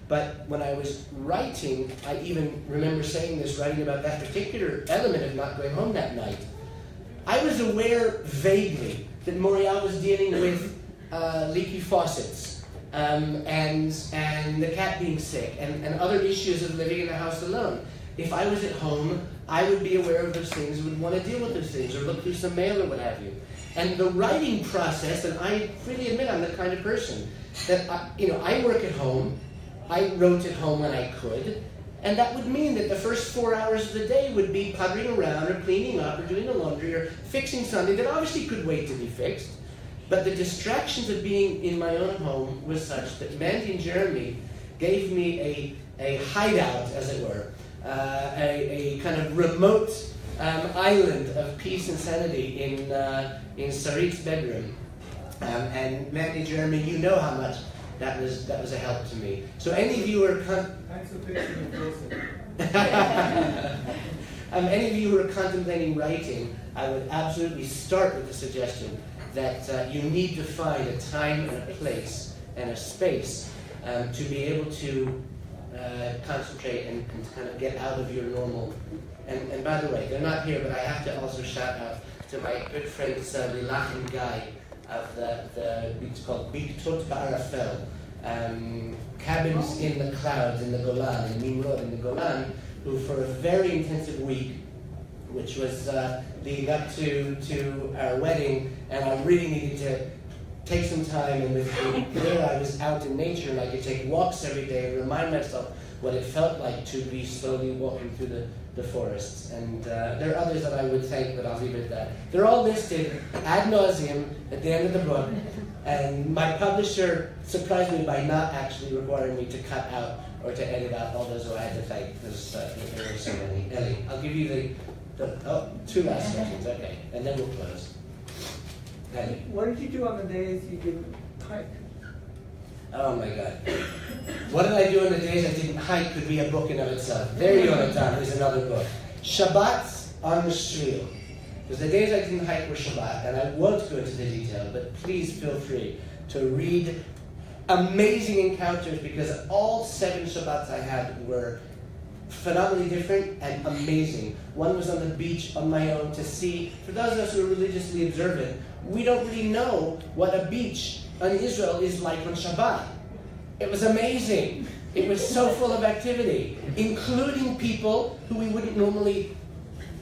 But when I was writing, I even remember writing about that particular element of not going home that night. I was aware vaguely that Moriyah was dealing with leaky faucets. And the cat being sick, and other issues of living in the house alone. If I was at home, I would be aware of those things, would want to deal with those things, or look through some mail or what have you. And the writing process, and I freely admit I'm the kind of person that, I work at home, I wrote at home when I could, and that would mean that the first 4 hours of the day would be puttering around, or cleaning up, or doing the laundry, or fixing something that obviously could wait to be fixed. But the distractions of being in my own home was such that Mandy and Jeremy gave me a hideout, as it were, a kind of remote island of peace and sanity in Sarit's bedroom. And Mandy and Jeremy, you know how much that was a help to me. So any of you who are any of you who are contemplating writing, I would absolutely start with the suggestion that you need to find a time and a place and a space to be able to concentrate and kind of get out of your normal. And by the way, they're not here, but I have to also shout out to my good friend Lilach Guy of it's called Viktor Frankl, cabins in the clouds in the Golan, in Nimrod in the Golan, who for a very intensive week, which was leading up to our wedding, and I really needed to take some time, and there I was out in nature, and I could take walks every day and remind myself what it felt like to be slowly walking through the forests. And there are others that I would thank, but I'll leave it at that. They're all listed ad nauseum at the end of the book, and my publisher surprised me by not actually requiring me to cut out or to edit out all those who I had to thank, because there were so many. Ellie, I'll give you two last questions, okay, and then we'll close. Ellie. What did you do on the days you didn't hike? Oh my God. What did I do on the days I didn't hike could be a book in of itself. There you are, Tom, is another book. Shabbats on the Shvil. Because the days I didn't hike were Shabbat, and I won't go into the detail, but please feel free to read amazing encounters because all 7 Shabbats I had were phenomenally different and amazing. One was on the beach on my own to see, for those of us who are religiously observant, we don't really know what a beach in Israel is like on Shabbat. It was amazing. It was so full of activity, including people who we wouldn't normally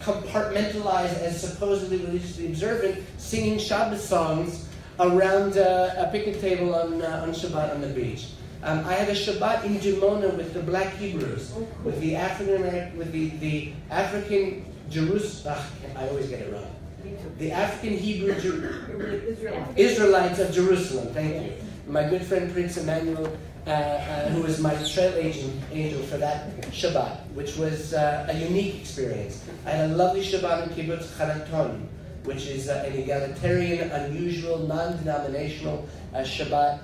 compartmentalize as supposedly religiously observant, singing Shabbos songs around a picnic table on Shabbat on the beach. I had a Shabbat in Dimona with the Black Hebrews, with the the African Jerusalem. I always get it wrong. The African Hebrew Israelites of Jerusalem. Thank you. My good friend Prince Emmanuel, who was my trail angel for that Shabbat, which was a unique experience. I had a lovely Shabbat in Kibbutz Hanaton, which is an egalitarian, unusual, non-denominational Shabbat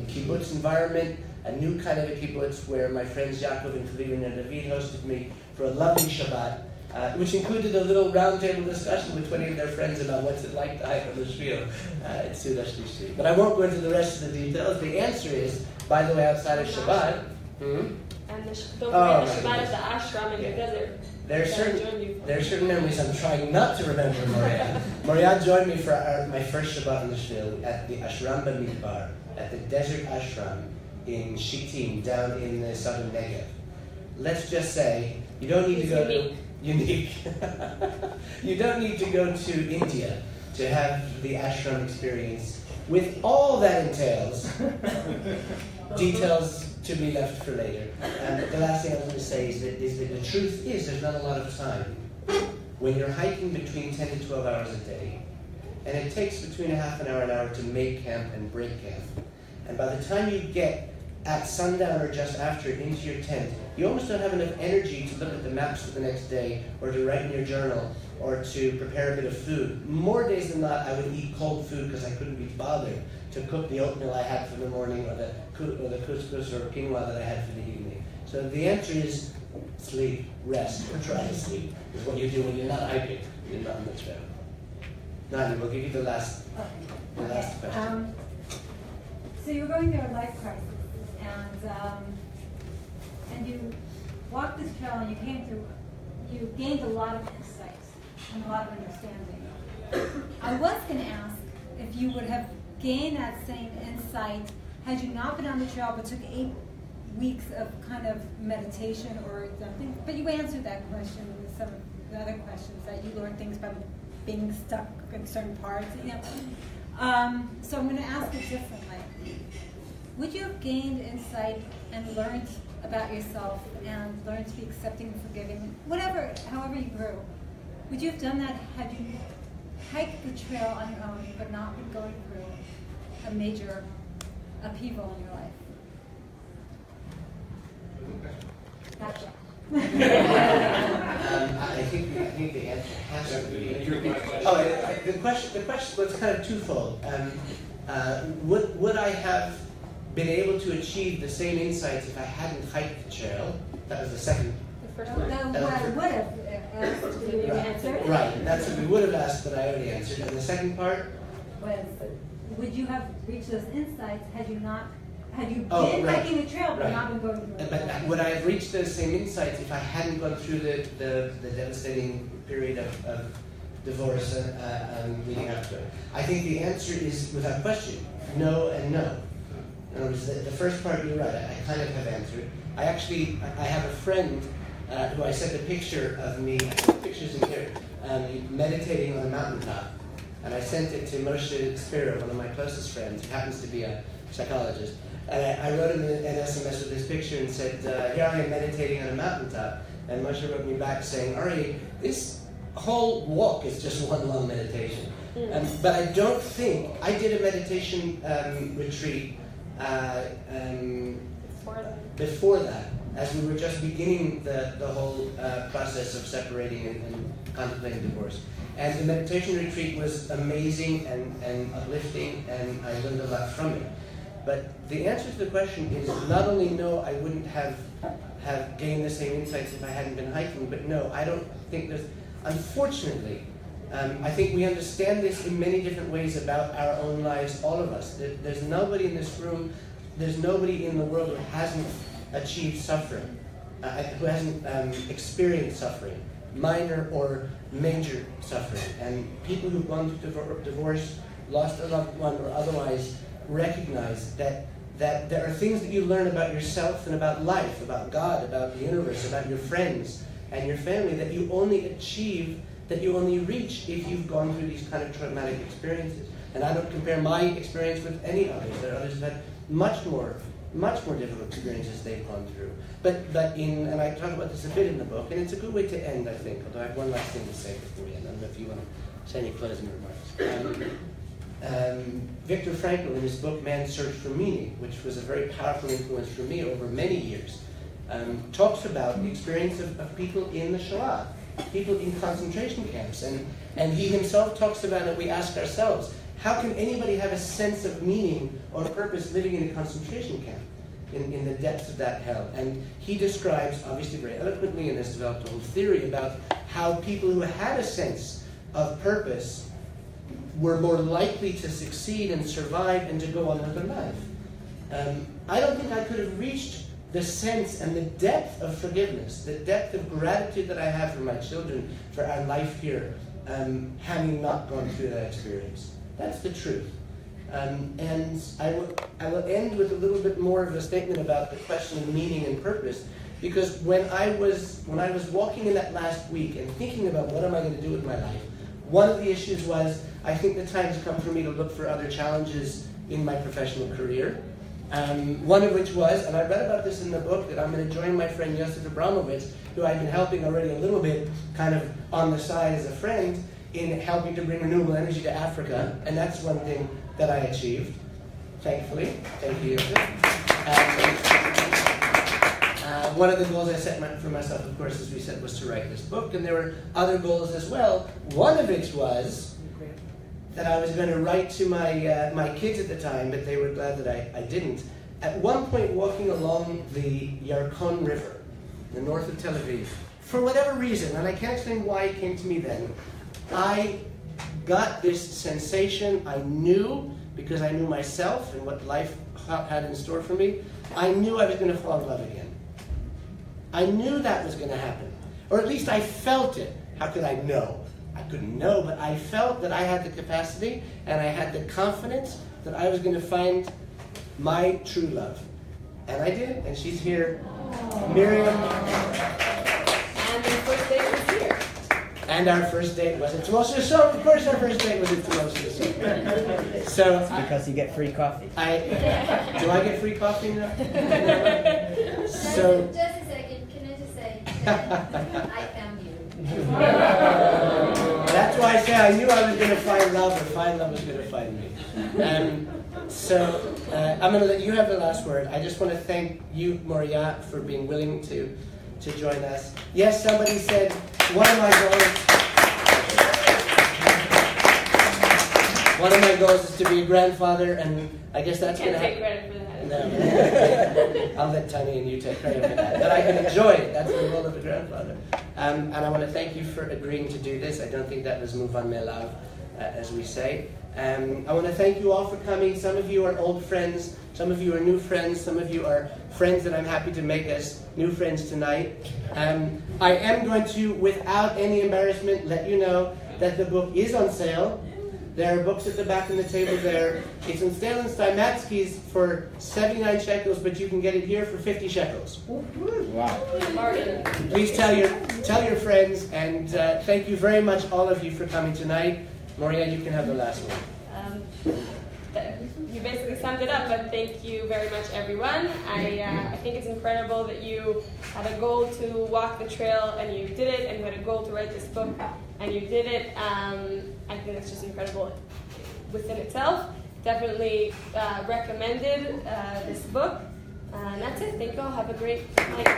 kibbutz environment, a new kind of a kibbutz where my friends Yaakov and Kalivin and David hosted me for a lovely Shabbat, which included a little roundtable discussion with 20 of their friends about what's it like to hike on the Shvil at Suda Shlishi. But I won't go into the rest of the details. The answer is, by the way, outside of Shabbat. And don't forget the Shabbat at the ashram in the desert. There are certain memories I'm trying not to remember. Moriyah joined me for my first Shabbat in the Shvil at the Ashram B'Midbar, at the desert ashram in Shittim, down in the southern Negev. Let's just say, you don't need to go to... Unique. You don't need to go to India to have the ashram experience with all that entails. Details to be left for later. And the last thing I was going to say is that the truth is there's not a lot of time. When you're hiking between 10 to 12 hours a day, and it takes between a half an hour to make camp and break camp, and by the time you get at sundown or just after into your tent, you almost don't have enough energy to look at the maps for the next day, or to write in your journal, or to prepare a bit of food. More days than not, I would eat cold food because I couldn't be bothered to cook the oatmeal I had for the morning, or the couscous or quinoa that I had for the evening. So the answer is sleep, rest, or try to sleep, is what you do when you're not hiking, you're not on the trail. Nani, we'll give you the last question. So you were going through a life crisis, and you walked this trail, and you gained a lot of insights and a lot of understanding. I was going to ask if you would have gained that same insight had you not been on the trail but took 8 weeks of kind of meditation or something. But you answered that question with some of the other questions, that you learned things by being stuck in certain parts. So I'm going to ask it differently. Would you have gained insight and learned about yourself and learned to be accepting and forgiving, however you grew? Would you have done that had you hiked the trail on your own but not been going through a major upheaval in your life? Gotcha. I think the answer has to be. The question was kind of twofold. Would I have been able to achieve the same insights if I hadn't hiked the trail? That was the second. The first one. What I would have asked, did you answer? Right, that's what we would have asked, but I already answered. And the second part was, would you have reached those insights had you been hiking the trail but not been going through it? But would I have reached those same insights if I hadn't gone through the devastating period of divorce leading up to it? I think the answer is, without question, no and no. In other words, the first part, you're right, I kind of have answered. I have a friend who I sent a picture of me, pictures in here, meditating on a mountaintop. And I sent it to Moshe Spiro, one of my closest friends, who happens to be a psychologist. And I wrote him an SMS with this picture and said, here I am meditating on a mountaintop. And Moshe wrote me back saying, Aryeh, this whole walk is just one long meditation. But I don't think, I did a meditation retreat before that, as we were just beginning the whole process of separating and contemplating divorce. And the meditation retreat was amazing and uplifting, and I learned a lot from it. But the answer to the question is not only no, I wouldn't have gained the same insights if I hadn't been hiking, but no, I don't think there's, unfortunately, I think we understand this in many different ways about our own lives, all of us. There's nobody in this room, there's nobody in the world who hasn't achieved suffering, who hasn't experienced suffering, minor or major suffering. And people who've gone through divorce, lost a loved one, or otherwise recognize that there are things that you learn about yourself and about life, about God, about the universe, about your friends and your family that you only achieve, that you only reach if you've gone through these kind of traumatic experiences. And I don't compare my experience with any others. There are others who've had much more difficult experiences they've gone through. And I talk about this a bit in the book, and it's a good way to end, I think, although I have one last thing to say before we end. I don't know if you want to say any closing remarks. Viktor Frankl, in his book Man's Search for Meaning, which was a very powerful influence for me over many years, talks about the experience of people in the Shoah, people in concentration camps. And he himself talks about it. We ask ourselves, how can anybody have a sense of meaning or purpose living in a concentration camp in the depths of that hell? And he describes, obviously very eloquently, and has developed a whole theory about how people who had a sense of purpose were more likely to succeed and survive and to go on with their life. I don't think I could have reached the sense and the depth of forgiveness, the depth of gratitude that I have for my children, for our life here, having not gone through that experience. That's the truth. And I will end with a little bit more of a statement about the question of meaning and purpose, because when I was walking in that last week and thinking about what am I going to do with my life, one of the issues was, I think the time's come for me to look for other challenges in my professional career. One of which was, and I read about this in the book, that I'm going to join my friend Yosef Abramovich, who I've been helping already a little bit, kind of on the side as a friend, in helping to bring renewable energy to Africa. And that's one thing that I achieved, thankfully. Thank you, Yosef. One of the goals I set for myself, of course, as we said, was to write this book. And there were other goals as well. One of which was that I was going to write to my kids at the time, but they were glad that I didn't. At one point, walking along the Yarkon River, in the north of Tel Aviv, for whatever reason, and I can't explain why it came to me then, I got this sensation. I knew, because I knew myself and what life had in store for me, I knew I was going to fall in love again. I knew that was going to happen. Or at least I felt it. How could I know? I couldn't know, but I felt that I had the capacity and I had the confidence that I was going to find my true love. And I did, and she's here. Miriam. And the first date was here. And our first date was at Tmol. So of course our first date was at Tmol. So because you get free coffee. Do I get free coffee now? So just a second, can I just say that I found you. That's why I say I knew I was going to find love, or find love was going to find me. So I'm going to let you have the last word. I just want to thank you, Moriyah, for being willing to join us. Yes, somebody said one of my goals is to be a grandfather, and I guess that's going to happen. Can't take credit for that. No, I'll let Tony and you take credit for that. But I can enjoy it. That's the role of a grandfather. And I want to thank you for agreeing to do this. I don't think that was muvan me'elav, as we say. I want to thank you all for coming. Some of you are old friends. Some of you are new friends. Some of you are friends that I'm happy to make as new friends tonight. I am going to, without any embarrassment, let you know that the book is on sale. There are books at the back on the table there. It's on sale in Steinmatzky's for 79 shekels, but you can get it here for 50 shekels. Wow. Please tell your friends, and thank you very much, all of you, for coming tonight. Moriyah, you can have the last one. You basically summed it up, but thank you very much, everyone. I think it's incredible that you had a goal to walk the trail, and you did it, and you had a goal to write this book, and you did it. I think that's just incredible within itself. Definitely recommended this book. And that's it. Thank you all. Have a great night.